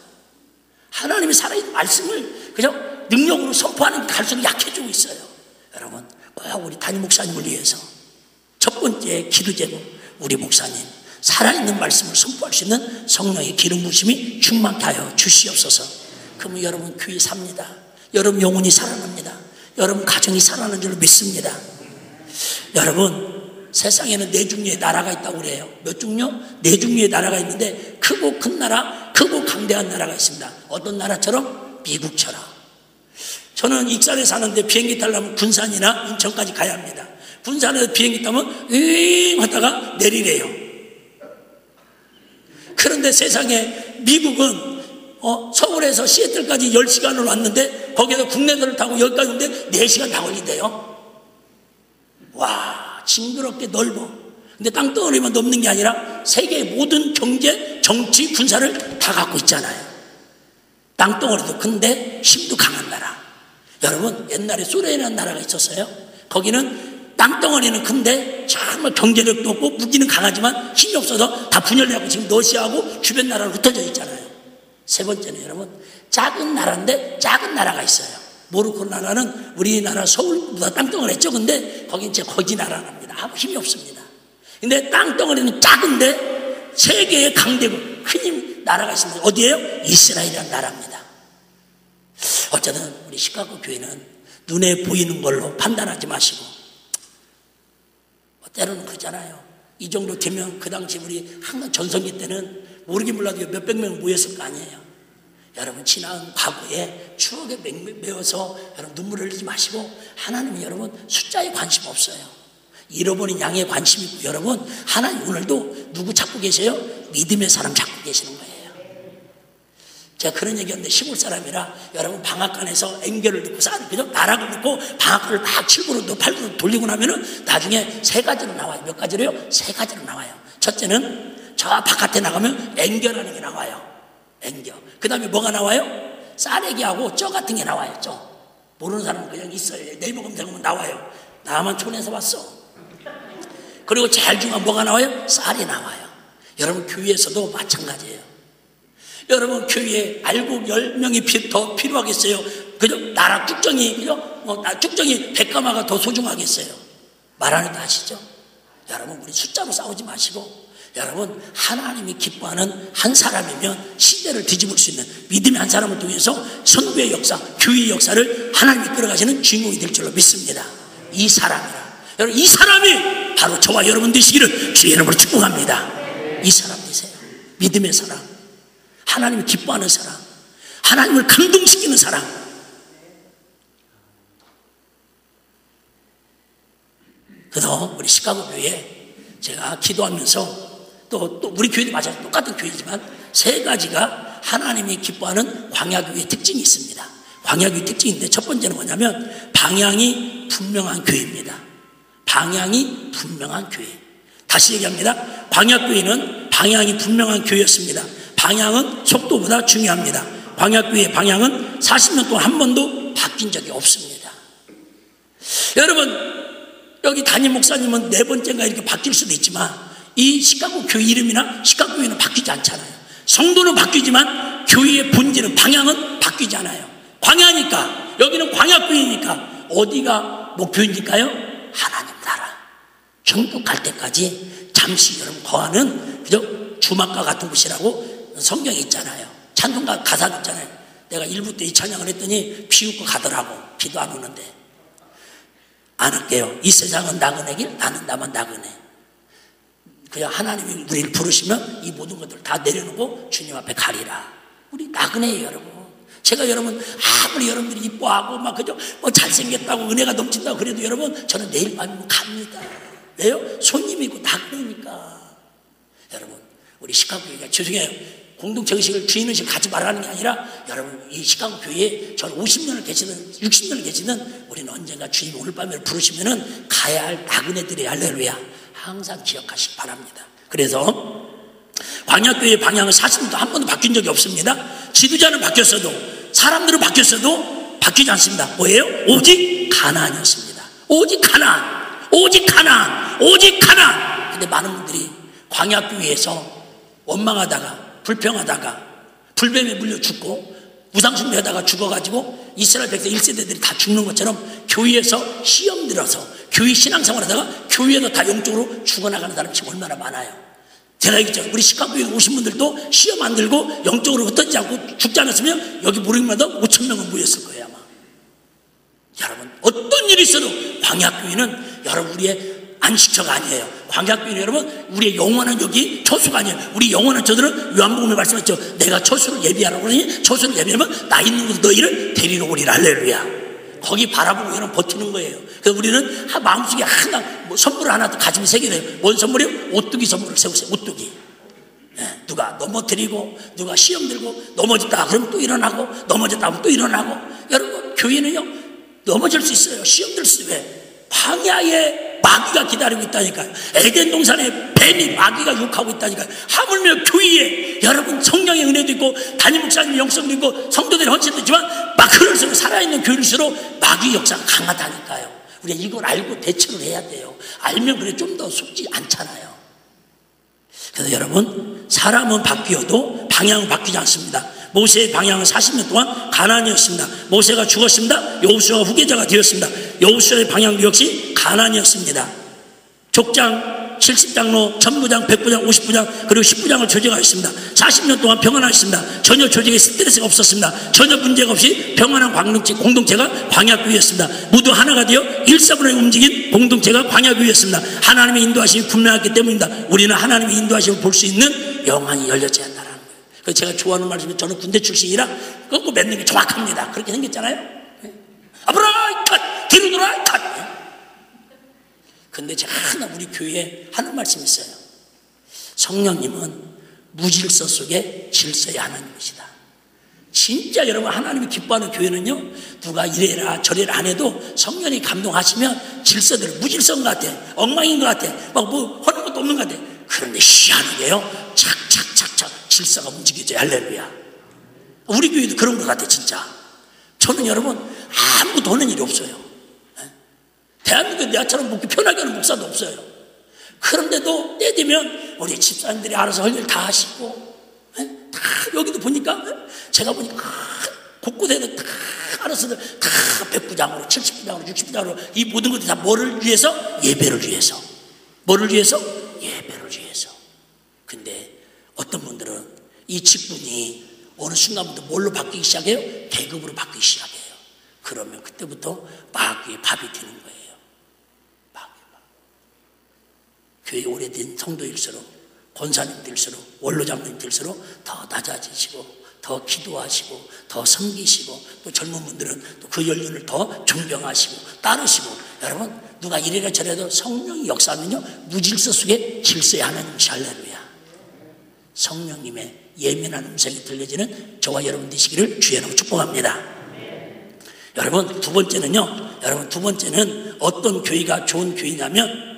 하나님의 살아있는 말씀을 그냥 능력으로 선포하는 게 갈수록 약해지고 있어요. 여러분 꼭 우리 담임 목사님을 위해서 첫 번째 기도 제목 우리 목사님 살아있는 말씀을 선포할 수 있는 성령의 기름 부으심이 충만케 하여 주시옵소서. 그러면 여러분 교회 삽니다. 여러분 영혼이 살아납니다. 여러분 가정이 살아나는 줄 믿습니다. 여러분 세상에는 네 종류의 나라가 있다고 그래요. 몇 종류? 네 종류의 나라가 있는데 크고 큰 나라, 크고 강대한 나라가 있습니다. 어떤 나라처럼? 미국처럼. 저는 익산에 사는데 비행기 타려면 군산이나 인천까지 가야 합니다. 군산에서 비행기 타면 윙 하다가 내리래요. 그런데 세상에 미국은 서울에서 시애틀까지 10시간을 왔는데 거기에서 국내선을 타고 여기까지 오는데 4시간 다 걸린대요. 와 징그럽게 넓어. 근데 땅덩어리만 넘는 게 아니라 세계의 모든 경제, 정치, 군사를 다 갖고 있잖아요. 땅덩어리도 큰데 힘도 강한 나라. 여러분 옛날에 소련이라는 나라가 있었어요. 거기는 땅덩어리는 큰데 정말 경제력도 없고 무기는 강하지만 힘이 없어서 다 분열되고 지금 러시아하고 주변 나라로 흩어져 있잖아요. 세 번째는 여러분 작은 나라인데 작은 나라가 있어요. 모로코 나라는 우리나라 서울보다 땅덩어리 했죠. 근데 거긴 제 거지 나라랍니다. 아무 힘이 없습니다. 근데 땅덩어리는 작은데 세계의 강대국 큰 나라가 있습니다. 어디예요? 이스라엘이라는 나라입니다. 어쨌든 우리 시카고 교회는 눈에 보이는 걸로 판단하지 마시고, 때로는 그러잖아요. 이 정도 되면 그 당시 우리 항상 전성기 때는 모르긴 몰라도 몇백 명 모였을 거 아니에요. 여러분 지난 과거에 추억에 메워서 여러분 눈물을 흘리지 마시고, 하나님은 여러분 숫자에 관심 없어요. 잃어버린 양에 관심 있고, 여러분 하나님 오늘도 누구 찾고 계세요? 믿음의 사람 찾고 계시는 거예요. 제가 그런 얘기했는데, 시골 사람이라 여러분 방앗간에서 앵결을 넣고 그죠? 나락을 넣고 방앗간을 막 7그루 8그루 돌리고 나면은 나중에 세 가지로 나와요. 몇 가지로요? 세 가지로 나와요. 첫째는 저 바깥에 나가면 앵결하는 게 나와요. 앵결. 그 다음에 뭐가 나와요? 쌀애기하고 쪄 같은 게 나와요. 쪄. 모르는 사람은 그냥 있어요. 네이버 검색하면 나와요. 나만 촌에서 왔어. 그리고 제일 중요한 뭐가 나와요? 쌀이 나와요. 여러분 교회에서도 마찬가지예요. 여러분 교회에 알곡 10명이 더 필요하겠어요? 그죠? 나라 쭉정이, 그죠? 쭉정이 100가마가 더 소중하겠어요? 말하는 거 아시죠? 여러분 우리 숫자로 싸우지 마시고, 여러분 하나님이 기뻐하는 한 사람이면 시대를 뒤집을 수 있는 믿음의 한 사람을 통해서 선교의 역사, 교회의 역사를 하나님이 끌어가시는 주인공이 될 줄로 믿습니다. 이 사람이라. 여러분 이 사람이 바로 저와 여러분 되시기를 주의 이름으로 축복합니다. 이 사람 되세요. 믿음의 사람, 하나님을 기뻐하는 사람, 하나님을 감동시키는 사람. 그래서 우리 시카고 교회에 제가 기도하면서 또 우리 교회도 마찬가지로 똑같은 교회지만 세 가지가 하나님이 기뻐하는 광야교회의 특징이 있습니다. 광야교회 특징인데, 첫 번째는 뭐냐면 방향이 분명한 교회입니다. 방향이 분명한 교회. 다시 얘기합니다. 광야교회는 방향이 분명한 교회였습니다. 방향은 속도보다 중요합니다. 광야교회의 방향은 40년 동안 한 번도 바뀐 적이 없습니다. 여러분 여기 담임 목사님은 네 번째인가 이렇게 바뀔 수도 있지만, 이 시카고 교회 이름이나 시카고 교회는 바뀌지 않잖아요. 성도는 바뀌지만 교회의 본질은, 방향은 바뀌지 않아요. 광야니까, 여기는 광야교회니까 어디가 목표입니까요? 하나님 나라 천국 갈 때까지 잠시 여러분 거하는, 그죠? 주막과 같은 곳이라고 성경에 있잖아요. 찬송가 가사도 있잖아요. 내가 1부 때 이 찬양을 했더니 비웃고 가더라고. 비도 안 오는데. 안 할게요. 이 세상은 나그네 길, 나는 나만 나그네. 그냥 하나님이 우리를 부르시면 이 모든 것들을 다 내려놓고 주님 앞에 가리라. 우리 나그네예요, 여러분. 제가 여러분 아무리 여러분들이 이뻐하고 막 그죠? 뭐 잘생겼다고 은혜가 넘친다고 그래도 여러분 저는 내일 밤이면 갑니다. 왜요? 손님이고 나그네니까. 여러분 우리 시카고 교회가, 죄송해요, 공동체 의식을 주인 의식을 가지 말라는 게 아니라, 여러분 이 시카고 교회에 저는 50년을 계시든 60년을 계시든 우리는 언젠가 주님 오늘 밤에 부르시면은 가야 할 나그네들의 할렐루야 항상 기억하시기 바랍니다. 그래서 광야교회의 방향은 40년도 한 번도 바뀐 적이 없습니다. 지도자는 바뀌었어도, 사람들은 바뀌었어도 바뀌지 않습니다. 뭐예요? 오직 가나안이었습니다. 오직 가나안, 오직 가나안, 오직 가나안. 근데 많은 분들이 광야교회에서 원망하다가 불평하다가 불뱀에 물려 죽고 우상숭배하다가 죽어가지고 이스라엘 백성 1세대들이 다 죽는 것처럼 교회에서 시험 들어서 교회 신앙생활 하다가 교회에서 다 영적으로 죽어나가는 사람이 지금 얼마나 많아요. 제가 얘기했죠. 우리 시카고에 오신 분들도 시험 안 들고 영적으로 흩어지지 않고 죽지 않았으면 여기 모르기마다 5,000명은 모였을 거예요 아마. 여러분 어떤 일이 있어도 광야교회는 여러분 우리의 안식처가 아니에요. 광야교회는 여러분 우리의 영원한 여기 처수가 아니에요. 우리 영원한 저들은 요한복음에 말씀했죠. 내가 처수를 예비하라고 그러니 처수를 예비하면 나 있는 곳에 너희를 데리러 오리라. 할렐루야. 거기 바라보고 여러분 버티는 거예요. 그래서 우리는 마음속에 항상 뭐 선물을 하나 더 가지면 새겨야 돼요. 뭔 선물이요? 오뚜기 선물을 세우세요. 오뚜기. 네, 누가 넘어뜨리고 누가 시험 들고 넘어졌다 그러면 또 일어나고, 넘어졌다 하면 또 일어나고. 여러분 교회는요 넘어질 수 있어요. 시험 들 수 있어요. 왜? 광야에 마귀가 기다리고 있다니까요. 에덴 동산에 뱀이 마귀가 유혹하고 있다니까요. 하물며 교회에 여러분 성령의 은혜도 있고 담임 목사님 영성도 있고 성도들의 헌신도 있지만 막 그럴수록 살아있는 교회일수록 마귀 역사가 강하다니까요. 우리가 이걸 알고 대처를 해야 돼요. 알면 그래 좀 더 속지 않잖아요. 그래서 여러분 사람은 바뀌어도 방향은 바뀌지 않습니다. 모세의 방향은 40년 동안 가나안이었습니다. 모세가 죽었습니다. 여호수아가 후계자가 되었습니다. 여호수아의 방향도 역시 가나안이었습니다. 족장, 70장로, 전부장, 100부장, 50부장 그리고 10부장을 조직하였습니다. 40년 동안 평안하였습니다. 전혀 조직에 스트레스가 없었습니다. 전혀 문제가 없이 평안한 공동체가 광야교회였습니다. 모두 하나가 되어 일사분란에 움직인 공동체가 광야교회였습니다. 하나님의 인도하심이 분명했기 때문입니다. 우리는 하나님의 인도하심을 볼 수 있는 영안이 열려져야 한다는 거예요. 그래서 제가 좋아하는 말씀이 저는 군대 출신이라 꺾고 맺는 게 정확합니다. 그렇게 생겼잖아요. 앞으로 컷! 뒤로 돌아 컷! 근데 제가 하나 우리 교회에 하는 말씀이 있어요. 성령님은 무질서 속에 질서의 하나님이시다. 진짜 여러분 하나님이 기뻐하는 교회는요, 누가 이래라 저래라 안 해도 성령이 감동하시면 질서대로 무질서인 것 같아, 엉망인 것 같아, 막 뭐 하는 것도 없는 것 같아. 그런데 희한하게요, 착착착착 질서가 움직여져요. 할렐루야. 우리 교회도 그런 것 같아. 진짜 저는 여러분 아무도 하는 일이 없어요. 대한민국에 내가처럼 묵기 편하게 하는 목사도 없어요. 그런데도 때 되면 우리 집사님들이 알아서 할 일 다 하시고, 다 여기도 보니까 제가 보니까 곳곳에도 다 알아서 다 100부장으로 70부장으로 60부장으로 이 모든 것들이 다 뭐를 위해서? 예배를 위해서. 뭐를 위해서? 예배를 위해서. 근데 어떤 분들은 이 직분이 어느 순간부터 뭘로 바뀌기 시작해요? 계급으로 바뀌기 시작해요. 그러면 그때부터 마귀의 밥이 되는 거예요. 교회 오래된 성도일수록, 권사님들일수록, 원로장님들일수록 더 낮아지시고 더 기도하시고 더 섬기시고, 또 젊은 분들은 또 그 연륜을 더 존경하시고 따르시고. 여러분 누가 이래라 저래도 성령이 역사하면요, 무질서 속에 질서의 하나님이시. 할렐루야. 성령님의 예민한 음성이 들려지는 저와 여러분 되시기를 주의 이름으로 축복합니다. 여러분 두 번째는 어떤 교회가 좋은 교회냐면,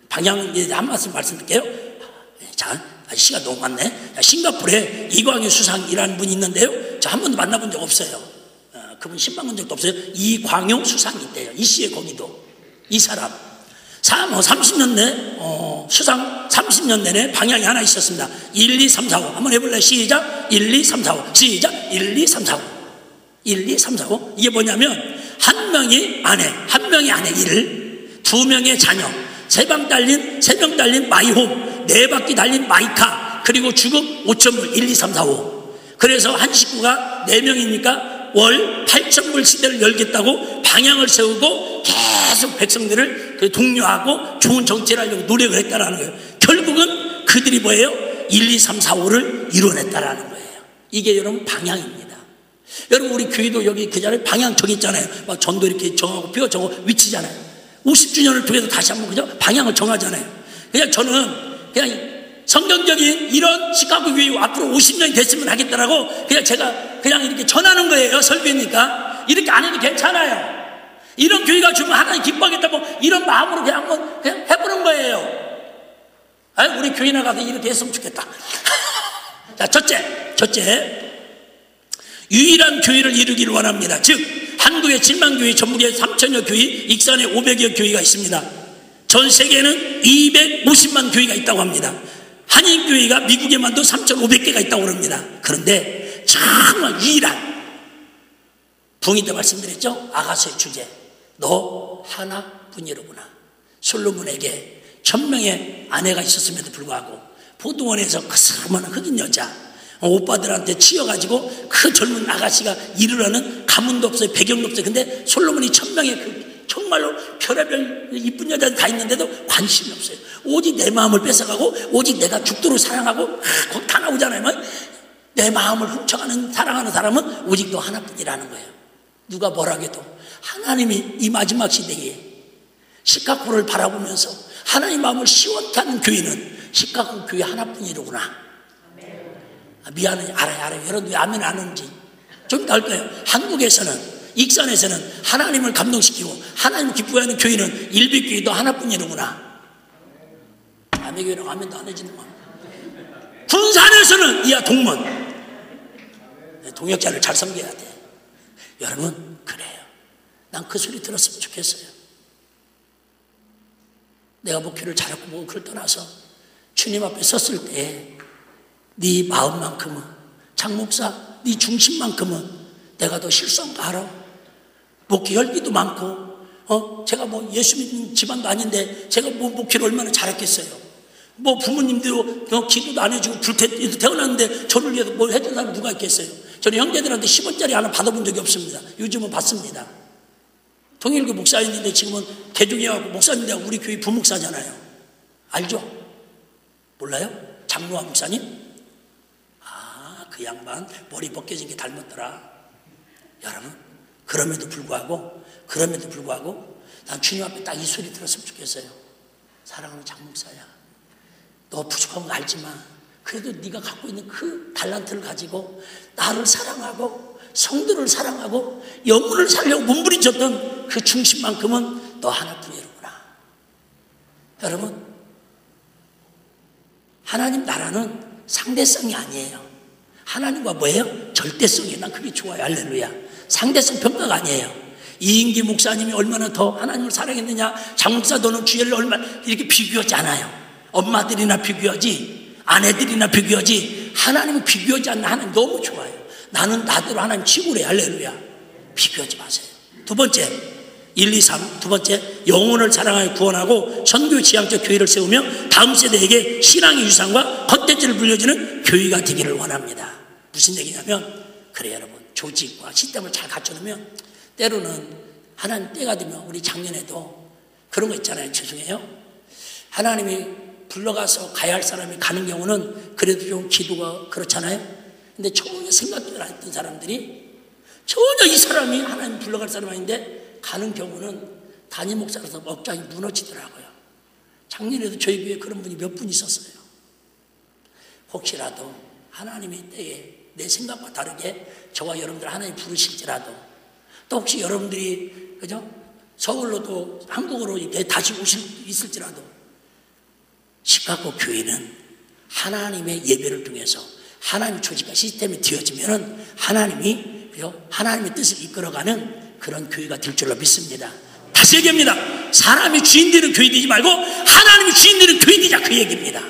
방향에 한 말씀 말씀드릴게요. 자, 시간 너무 많네. 싱가포르에 이광유 수상이라는 분이 있는데요, 저 한 번도 만나본 적 없어요. 그분 신방 본 적도 없어요. 이광유 수상이 있대요. 이씨의 거기도. 이 사람 30년 내 수상 30년 내내 방향이 하나 있었습니다. 1, 2, 3, 4, 5 한번 해볼래요? 시작. 1, 2, 3, 4, 5 시작. 1, 2, 3, 4, 5 1, 2, 3, 4, 5 이게 뭐냐면, 한 명이 아내 1, 2명의 자녀, 3명 달린 마이홈, 4바퀴 달린 마이카, 그리고 주급 5,000불, 1, 2, 3, 4, 5. 그래서 한 식구가 4명이니까 월 8,000불 시대를 열겠다고 방향을 세우고 계속 백성들을 독려하고 좋은 정치를 하려고 노력을 했다라는 거예요. 결국은 그들이 뭐예요? 1, 2, 3, 4, 5를 이뤄냈다라는 거예요. 이게 여러분 방향입니다. 여러분 우리 교회도 여기 그 자리에 방향 정했잖아요. 막 전도 이렇게 정하고 뼈 정하고 위치잖아요. 50주년을 통해서 다시 한번 그죠? 방향을 정하잖아요. 그냥 저는 그냥 성경적인 이런 시카고 교회 앞으로 50년이 됐으면 하겠다라고 제가 이렇게 전하는 거예요. 설교니까 이렇게 안 해도 괜찮아요. 이런 교회가 주면 하나님 기뻐하겠다고 이런 마음으로 그냥 해보는 거예요. 우리 교회 나가서 이렇게 했으면 좋겠다. 자, 첫째 유일한 교회를 이루기를 원합니다. 즉 한국에 7만 교회, 전국에 3천여 교회, 익산에 500여 교회가 있습니다. 전 세계에는 250만 교회가 있다고 합니다. 한인교회가 미국에만도 3,500개가 있다고 합니다. 그런데 정말 유일한, 부흥회 때 말씀드렸죠? 아가서의 주제, 너 하나뿐이로구나. 솔로몬에게 1,000명의 아내가 있었음에도 불구하고 포도원에서 그 사람은 흑인 여자 오빠들한테 치여가지고 그 젊은 아가씨가 이르라는 가문도 없어요. 배경도 없어요. 근데 솔로몬이 1,000명의 그 정말로 별의별 이쁜 여자들 다 있는데도 관심이 없어요. 오직 내 마음을 뺏어가고 오직 내가 죽도록 사랑하고 곧 다 나오잖아요. 내 마음을 훔쳐가는 사랑하는 사람은 오직 너 하나뿐이라는 거예요. 누가 뭐라고 해도 하나님이 이 마지막 시대에 시카고를 바라보면서 하나님 마음을 시원케 하는 교회는 시카고 교회 하나뿐이로구나. 미안해. 알아요. 여러분 왜 아멘 안 하는지 좀 이따 할 거예요. 한국에서는, 익산에서는 하나님을 감동시키고 하나님을 기뻐하는 교회는 일비교회도 하나뿐이로구나. 아멘교회라고 아멘도 안 해주는 거야. 군산에서는 이하 동문, 동역자를 잘 섬겨야 돼. 여러분 그래요. 난 그 소리 들었으면 좋겠어요. 내가 목회를 잘했고 뭐그걸 떠나서 주님 앞에 섰을 때 네 마음만큼은 장 목사, 네 중심만큼은 내가 더 실수한 거 알아? 목회 열기도 많고, 제가 뭐 예수 믿는 집안도 아닌데 제가 뭐 목회를 얼마나 잘했겠어요? 뭐 부모님도 기도도 안 해주고 태어났는데 저를 위해서 뭘 해준 사람 누가 있겠어요? 저는 형제들한테 10원짜리 하나 받아본 적이 없습니다. 요즘은 받습니다. 통일교 목사였는데 지금은 개종해갖고 목사인데 우리 교회 부목사잖아요. 알죠? 몰라요? 장로한 목사님? 그 양반 머리 벗겨진 게 닮았더라. 여러분, 그럼에도 불구하고 난 주님 앞에 딱 이 소리 들었으면 좋겠어요. 사랑하는 장 목사야, 너 부족한 거 알지만 그래도 네가 갖고 있는 그 달란트를 가지고 나를 사랑하고 성도를 사랑하고 영혼을 살려고 몸부림쳤던 그 중심만큼은 너 하나뿐이로구나. 여러분, 하나님 나라는 상대성이 아니에요. 하나님과 뭐예요? 절대성이에요. 난 그게 좋아요. 할렐루야. 상대성 평가가 아니에요. 이인기 목사님이 얼마나 더 하나님을 사랑했느냐, 장 목사 너는 주의를 얼마나, 이렇게 비교하지 않아요. 엄마들이나 비교하지, 아내들이나 비교하지, 하나님은 비교하지 않는 하나님 너무 좋아요. 나는 나대로 하나님 치고래. 할렐루야. 비교하지 마세요. 두 번째, 1, 2, 3. 두 번째, 영혼을 사랑하여 구원하고 선교 지향적 교회를 세우며 다음 세대에게 신앙의 유산과 콘텐츠를 물려주는 교회가 되기를 원합니다. 무슨 얘기냐면, 그래 여러분, 조직과 시스템을 잘 갖춰놓으면 때로는 하나님 때가 되면, 우리 작년에도 그런 거 있잖아요. 죄송해요. 하나님이 불러가서 가야 할 사람이 가는 경우는 그래도 좀 기도가 그렇잖아요. 근데 전혀 생각도 안 했던 사람들이, 전혀 이 사람이 하나님 불러갈 사람 아닌데 가는 경우는 담임 목사로서 목장이 무너지더라고요. 작년에도 저희 교회에 그런 분이 몇 분 있었어요. 혹시라도 하나님의 때에 내 생각과 다르게 저와 여러분들 하나님 부르실지라도, 또 혹시 여러분들이 그죠? 서울로도 한국으로 다시 오실 있을지라도, 시카고 교회는 하나님의 예배를 통해서 하나님의 조직과 시스템이 되어지면 하나님이 하나님의 뜻을 이끌어가는 그런 교회가 될 줄로 믿습니다. 다시 얘기합니다. 사람이 주인 되는 교회 되지 말고 하나님이 주인 되는 교회 되자, 그 얘기입니다.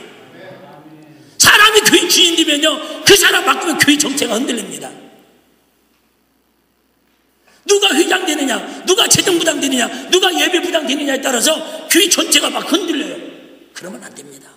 사람이 교회 주인 되면요, 그 사람 바꾸면 교회 정체가 흔들립니다. 누가 회장 되느냐, 누가 재정부장 되느냐, 누가 예배부장 되느냐에 따라서 교회 전체가 막 흔들려요. 그러면 안 됩니다.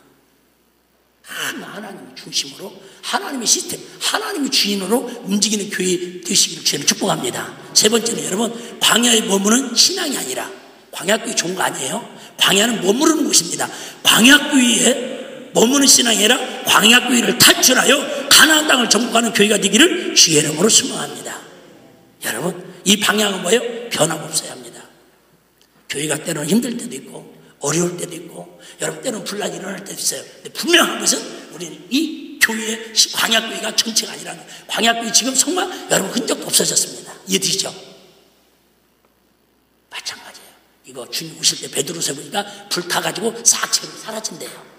하나님 중심으로, 하나님의 시스템, 하나님의 주인으로 움직이는 교회 되시기를 주님을 축복합니다. 세 번째는 여러분, 광야에 머무는 신앙이 아니라, 광야교회 좋은 거 아니에요? 광야는 머무르는 곳입니다. 광야교회에 머무는 신앙이 아니라 광야교회를 탈출하여 가나안 땅을 정복하는 교회가 되기를 주의 이름으로 소망합니다. 여러분, 이 방향은 뭐예요? 변함없어야 합니다. 교회가 때로는 힘들 때도 있고 어려울 때도 있고, 여러분 때로는 분란이 일어날 때도 있어요. 근데 분명한 것은 우리는 이 교회의 광야교회가 정체가 아니라는 거예요. 광야교회 지금 정말 여러분 흔적도 없어졌습니다. 이해되시죠? 마찬가지예요. 이거 주님 오실 때 베드로서 보니까 불타가지고 싹 사라진대요.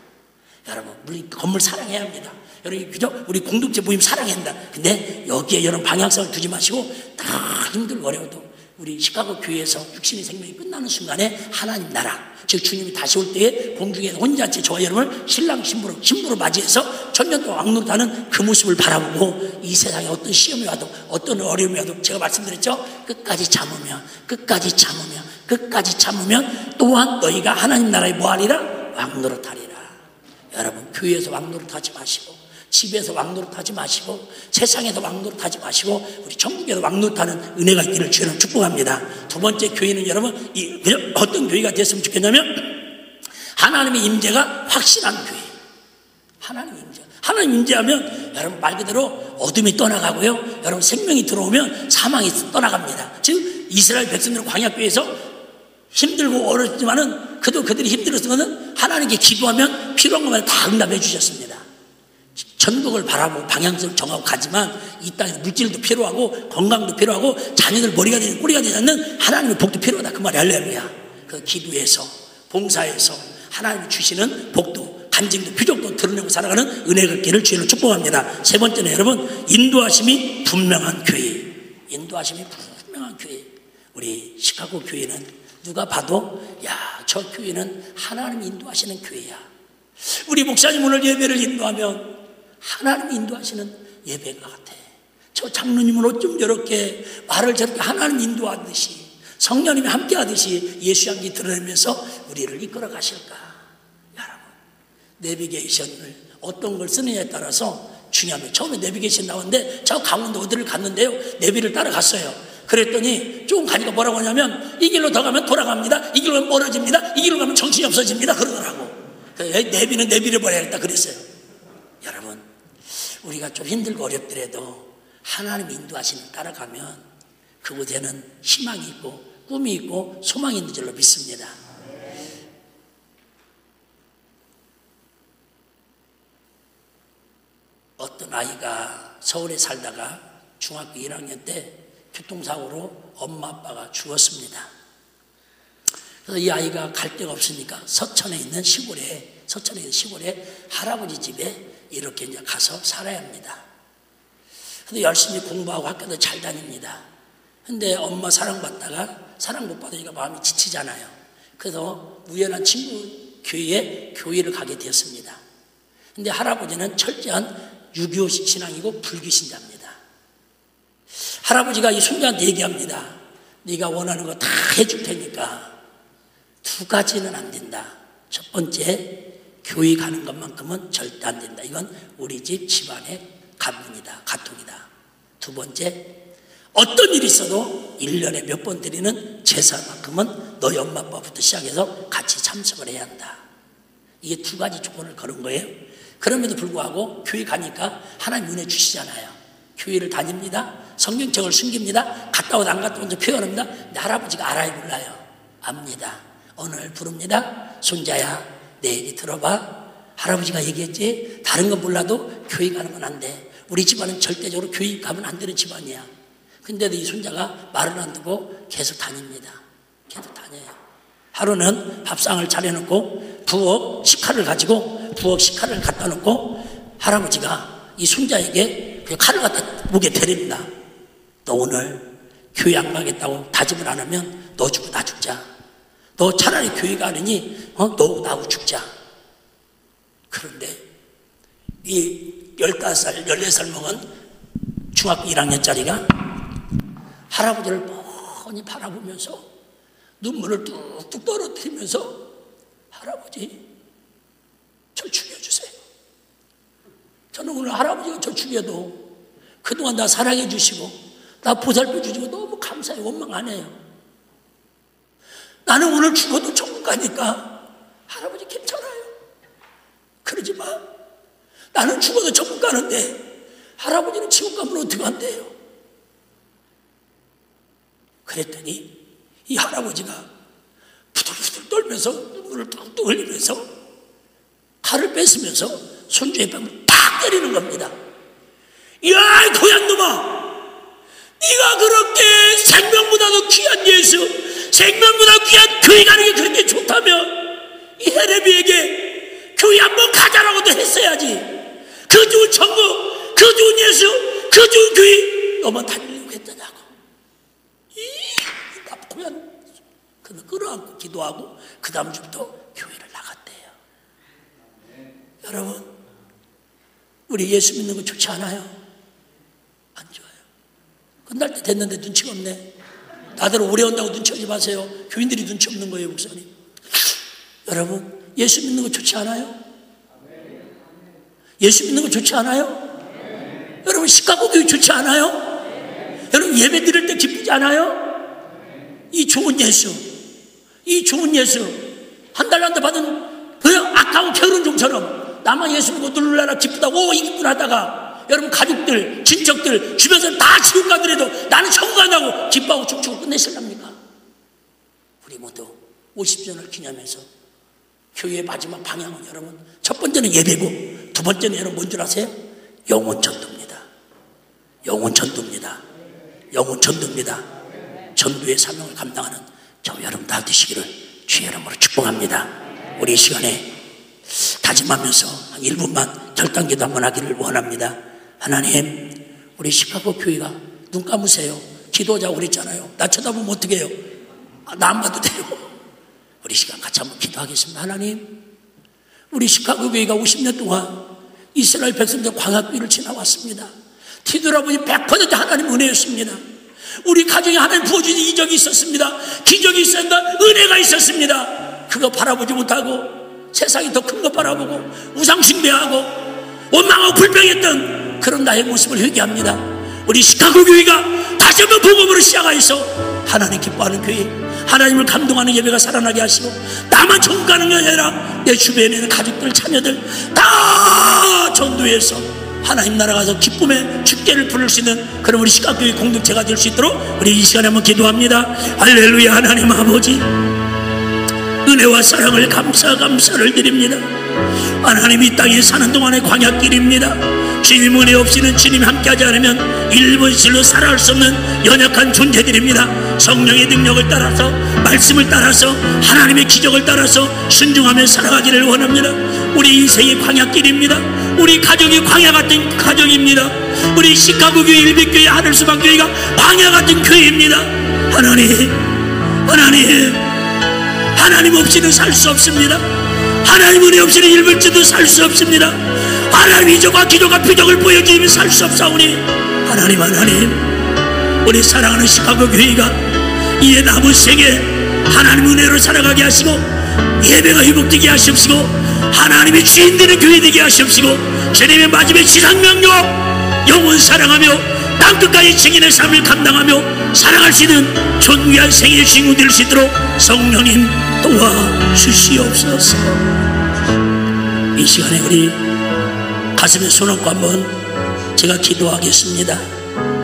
여러분, 우리 건물 사랑해야 합니다. 여러분, 그죠? 우리 공동체 모임 사랑해야 한다. 근데 여기에 여러분 방향성을 두지 마시고, 다 힘들고 어려워도 우리 시카고 교회에서 육신의 생명이 끝나는 순간에 하나님 나라, 즉 주님이 다시 올 때에 공중에서 혼자체 저와 여러분을 신랑 신부로 맞이해서 천년 동안 왕노릇하는 그 모습을 바라보고, 이 세상에 어떤 시험이 와도 어떤 어려움이 와도, 제가 말씀드렸죠? 끝까지 참으면 또한 너희가 하나님 나라에 뭐하리라? 왕노릇하리라. 여러분, 교회에서 왕노릇하지 마시고, 집에서 왕노릇하지 마시고, 세상에서 왕노릇하지 마시고, 우리 천국에서 왕노릇하는 은혜가 있기를 주님 축복합니다. 두 번째, 교회는 여러분 어떤 교회가 됐으면 좋겠냐면, 하나님의 임재가 확실한 교회. 하나님 임재하면 여러분 말 그대로 어둠이 떠나가고요, 여러분 생명이 들어오면 사망이 떠나갑니다. 즉 이스라엘 백성들은 광야교회에서 힘들고 어렵지만은 그들이 힘들었으면 하나님께 기도하면 필요한 것만 다 응답해 주셨습니다. 전국을 바라보고 방향성을 정하고 가지만 이 땅에 물질도 필요하고 건강도 필요하고 자녀들 머리가 되는 꼬리가 되지 않는 하나님의 복도 필요하다, 그 말이 할렐루야. 그 기도에서, 봉사에서 하나님이 주시는 복도, 간증도, 표적도 드러내고 살아가는 은혜가 있기를 주님을 축복합니다. 세 번째는 여러분, 인도하심이 분명한 교회. 우리 시카고 교회는 누가 봐도 저 교회는 하나님이 인도하시는 교회야. 우리 목사님 오늘 예배를 인도하면 하나님이 인도하시는 예배가 같아. 저 장로님은 어쩜 저렇게 말을 저렇게 하나님 인도하듯이 성령님이 함께 하듯이 예수 향기 드러내면서 우리를 이끌어 가실까? 여러분, 내비게이션을 어떤 걸 쓰느냐에 따라서 중요합니다. 처음에 내비게이션 나왔는데 저 강원도 어디를 갔는데요, 내비를 따라갔어요. 그랬더니 조금 가니까 뭐라고 하냐면 이 길로 더 가면 돌아갑니다, 이 길로 가면 멀어집니다, 이 길로 가면 정신이 없어집니다 그러더라고. 내비는 내비를 버려야겠다 그랬어요. 여러분, 우리가 좀 힘들고 어렵더라도 하나님 인도하시는 따라가면 그곳에는 희망이 있고 꿈이 있고 소망이 있는 줄로 믿습니다. 어떤 아이가 서울에 살다가 중학교 1학년 때 교통사고로 엄마 아빠가 죽었습니다. 그래서 이 아이가 갈 데가 없으니까 서천에 있는 시골에 할아버지 집에 이렇게 이제 가서 살아야 합니다. 그래서 열심히 공부하고 학교도 잘 다닙니다. 근데 엄마 사랑받다가 사랑 못 받으니까 마음이 지치잖아요. 그래서 우연한 친구 교회에 교회를 가게 되었습니다. 근데 할아버지는 철저한 유교 신앙이고 불교 신자입니다. 할아버지가 이 손자한테 얘기합니다. 네가 원하는 거 다 해줄 테니까 2가지는 안 된다. 첫 번째, 교회 가는 것만큼은 절대 안 된다. 이건 우리 집 집안의 가문이다, 가통이다. 2번째, 어떤 일이 있어도 1년에 몇 번 드리는 제사만큼은 너희 엄마 아빠부터 시작해서 같이 참석을 해야 한다. 이게 2가지 조건을 걸은 거예요. 그럼에도 불구하고 교회 가니까 하나님 은혜 주시잖아요. 교회를 다닙니다. 성경책을 숨깁니다. 갔다 오다 안 갔다 온지 표현합니다. 근데 할아버지가 알아요, 몰라요? 압니다. 오늘 부릅니다. 손자야, 내 얘기 들어봐. 할아버지가 얘기했지, 다른 건 몰라도 교회 가는 건 안 돼. 우리 집안은 절대적으로 교회 가면 안 되는 집안이야. 근데도 이 손자가 말을 안 듣고 계속 다닙니다. 계속 다녀요. 하루는 밥상을 차려놓고 부엌 식칼을 가지고 부엌 식칼을 갖다 놓고 할아버지가 이 손자에게 그 칼을 갖다 목에 대립니다. 너 오늘 교회 안 가겠다고 다짐을 안 하면 너 죽고 나 죽자. 너 차라리 교회 가느니 너 나하고 죽자. 그런데 이 15살, 14살 먹은 중학교 1학년짜리가 할아버지를 뻔히 바라보면서 눈물을 뚝뚝 떨어뜨리면서 할아버지, 저 죽여주세요. 저는 오늘 할아버지가 저 죽여도 그동안 나 사랑해 주시고 나 보살펴 주시고 너무 감사해요. 원망 안 해요. 나는 오늘 죽어도 천국 가니까 할아버지 괜찮아요. 그러지 마. 나는 죽어도 천국 가는데 할아버지는 지옥 가면 어떻게 한대요? 그랬더니 이 할아버지가 부들부들 떨면서 눈물을 뚝뚝 흘리면서 칼을 뺏으면서 손주의 뺨을 팍 때리는 겁니다. 야, 고얀놈아, 네가 그렇게 생명보다도 귀한 예수, 생명보다 귀한 교회 가는 게 그렇게 좋다면 이 헤레비에게 교회 한번 가자라고도 했어야지. 그 좋은 천국, 그 좋은 예수, 그 좋은 교회 너만 다니려고 했더냐고. 이 나쁘면 그는 끌어안고 기도하고 그 다음 주부터 교회를 나갔대요. 여러분, 우리 예수 믿는 거 좋지 않아요? 안 좋아요. 끝날 때 됐는데 눈치가 없네. 다들 오래 온다고 눈치 오지 마세요. 교인들이 눈치 없는 거예요, 목사님. 여러분, 예수 믿는 거 좋지 않아요? 예수 믿는 거 좋지 않아요? 여러분, 시카고 교회 좋지 않아요? 여러분, 예배 드릴 때 기쁘지 않아요? 이 좋은 예수, 한 달 받은 그 아까운 게으른 종처럼 나만 예수 믿고 놀라라 기쁘다고 이기뿐 하다가 여러분 가족들, 친척들, 주변 사람 다 지옥 가더라도 나는 천국 간다고 기뻐하고 춤추고 끝내실랍니까? 우리 모두 50전을 기념해서 교회의 마지막 방향은 여러분, 첫 번째는 예배고 두 번째는 여러분 뭔 줄 아세요? 영혼 전도입니다. 영혼 전도입니다. 영혼 전도입니다. 전도의 사명을 감당하는 저 여러분 다 되시기를 주의 이름으로 축복합니다. 우리 이 시간에 다짐하면서 한 1분만 결단기도 한번 하기를 원합니다. 하나님, 우리 시카고 교회가 눈 감으세요. 기도하자고 그랬잖아요. 나 쳐다보면 어떻게 해요? 나 안 봐도 돼요. 우리 시간 같이 한번 기도하겠습니다. 하나님, 우리 시카고 교회가 50년 동안 이스라엘 백성들 광야길을 지나왔습니다. 뒤돌아보니 100% 하나님 은혜였습니다. 우리 가정에 하나님 부어주신 이적이 있었습니다. 기적이 있었습니다. 은혜가 있었습니다. 그거 바라보지 못하고 세상이 더 큰 거 바라보고 우상숭배하고 원망하고 불평했던 그런 나의 모습을 회개합니다. 우리 시카고 교회가 다시 한번 복음으로 시작하여서 하나님 기뻐하는 교회, 하나님을 감동하는 예배가 살아나게 하시고, 나만 천국 가는 게 아니라 내 주변에 있는 가족들, 자녀들 다 전도해서 하나님 나라 가서 기쁨의 축제를 부를 수 있는 그런 우리 시카고교회 공동체가 될 수 있도록 우리 이 시간에 한번 기도합니다. 할렐루야. 하나님 아버지, 은혜와 사랑을 감사를 드립니다. 하나님 이 땅에 사는 동안의 광야길입니다. 주님 은혜 없이는 주님 함께하지 않으면 일본실로 살아갈 수 없는 연약한 존재들입니다. 성령의 능력을 따라서, 말씀을 따라서, 하나님의 기적을 따라서 순종하며 살아가기를 원합니다. 우리 인생의 광야길입니다. 우리 가정이 광야 같은 가정입니다. 우리 시카고 교회, 일빛교회, 하늘수방 교회가 광야 같은 교회입니다. 하나님 없이는 살 수 없습니다. 하나님 은혜 없이는 일벌주도 살 수 없습니다. 하나님 이적과 기적과 표적을 보여주면 살 수 없사오니 하나님, 우리 사랑하는 시카고 교회가 이에 남은 생에 하나님 은혜로 살아가게 하시고, 예배가 회복되게 하시옵시고, 하나님의 주인 되는 교회 되게 하시옵시고, 주님의 마지막에 지상명령 영원 사랑하며 땅끝까지 증인의 삶을 감당하며 살아갈 수 있는 존귀한 생애의 주인공 될 수 있도록 성령님 도와주시옵소서. 이 시간에 우리 가슴에 손 얹고 한번 제가 기도하겠습니다.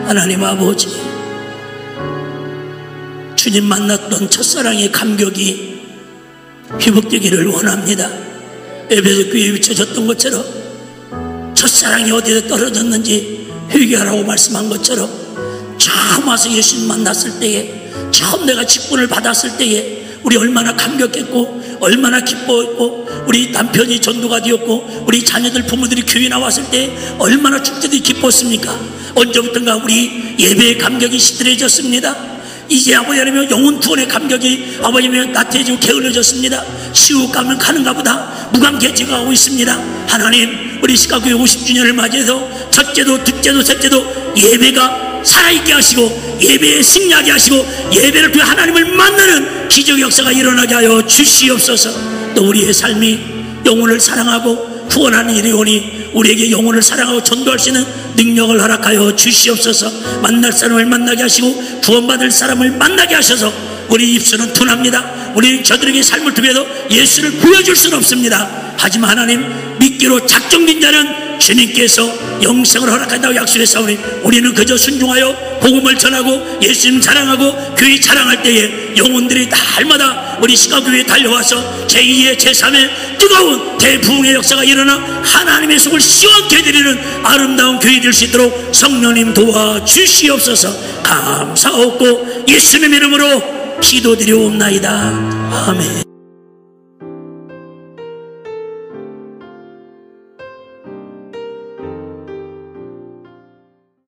하나님 아버지, 주님 만났던 첫사랑의 감격이 회복되기를 원합니다. 에베소 교회에 비춰졌던 것처럼 첫사랑이 어디에 떨어졌는지 회개하라고 말씀한 것처럼 처음 와서 예수님 만났을 때에, 처음 내가 직분을 받았을 때에 우리 얼마나 감격했고 얼마나 기뻐했고, 우리 남편이 전도가 되었고 우리 자녀들 부모들이 교회 나왔을 때 얼마나 축제들이 기뻤습니까? 언제부턴가 우리 예배의 감격이 시들해졌습니다. 이제 아버지 하나님 영혼 구원의 감격이 아버지 하나님 나태해지고 게을러졌습니다. 시국 가면 가는가 보다 무감개지가 하고 있습니다. 하나님, 우리 시카고의 50주년을 맞이해서 첫째도 둘째도 셋째도 예배가 살아있게 하시고 예배에 승리하게 하시고 예배를 통해 하나님을 만나는 기적의 역사가 일어나게 하여 주시옵소서. 또 우리의 삶이 영혼을 사랑하고 구원하는 일이 오니 우리에게 영혼을 사랑하고 전도할 수 있는 능력을 허락하여 주시옵소서. 만날 사람을 만나게 하시고 구원받을 사람을 만나게 하셔서 우리 입술은 둔합니다. 우리는 저들에게 삶을 통해서 예수를 보여줄 수는 없습니다. 하지만 하나님, 믿기로 작정된 자는 주님께서 영생을 허락한다고 약속했사오니 우리는 그저 순종하여 복음을 전하고 예수님 자랑하고 교회 자랑할 때에 영혼들이 날마다 우리 시카고교회에 달려와서 제2의 제3의 뜨거운 대부흥의 역사가 일어나 하나님의 속을 시원케 해드리는 아름다운 교회 될 수 있도록 성령님 도와주시옵소서. 감사하고 예수님의 이름으로 기도드리옵나이다. 아멘.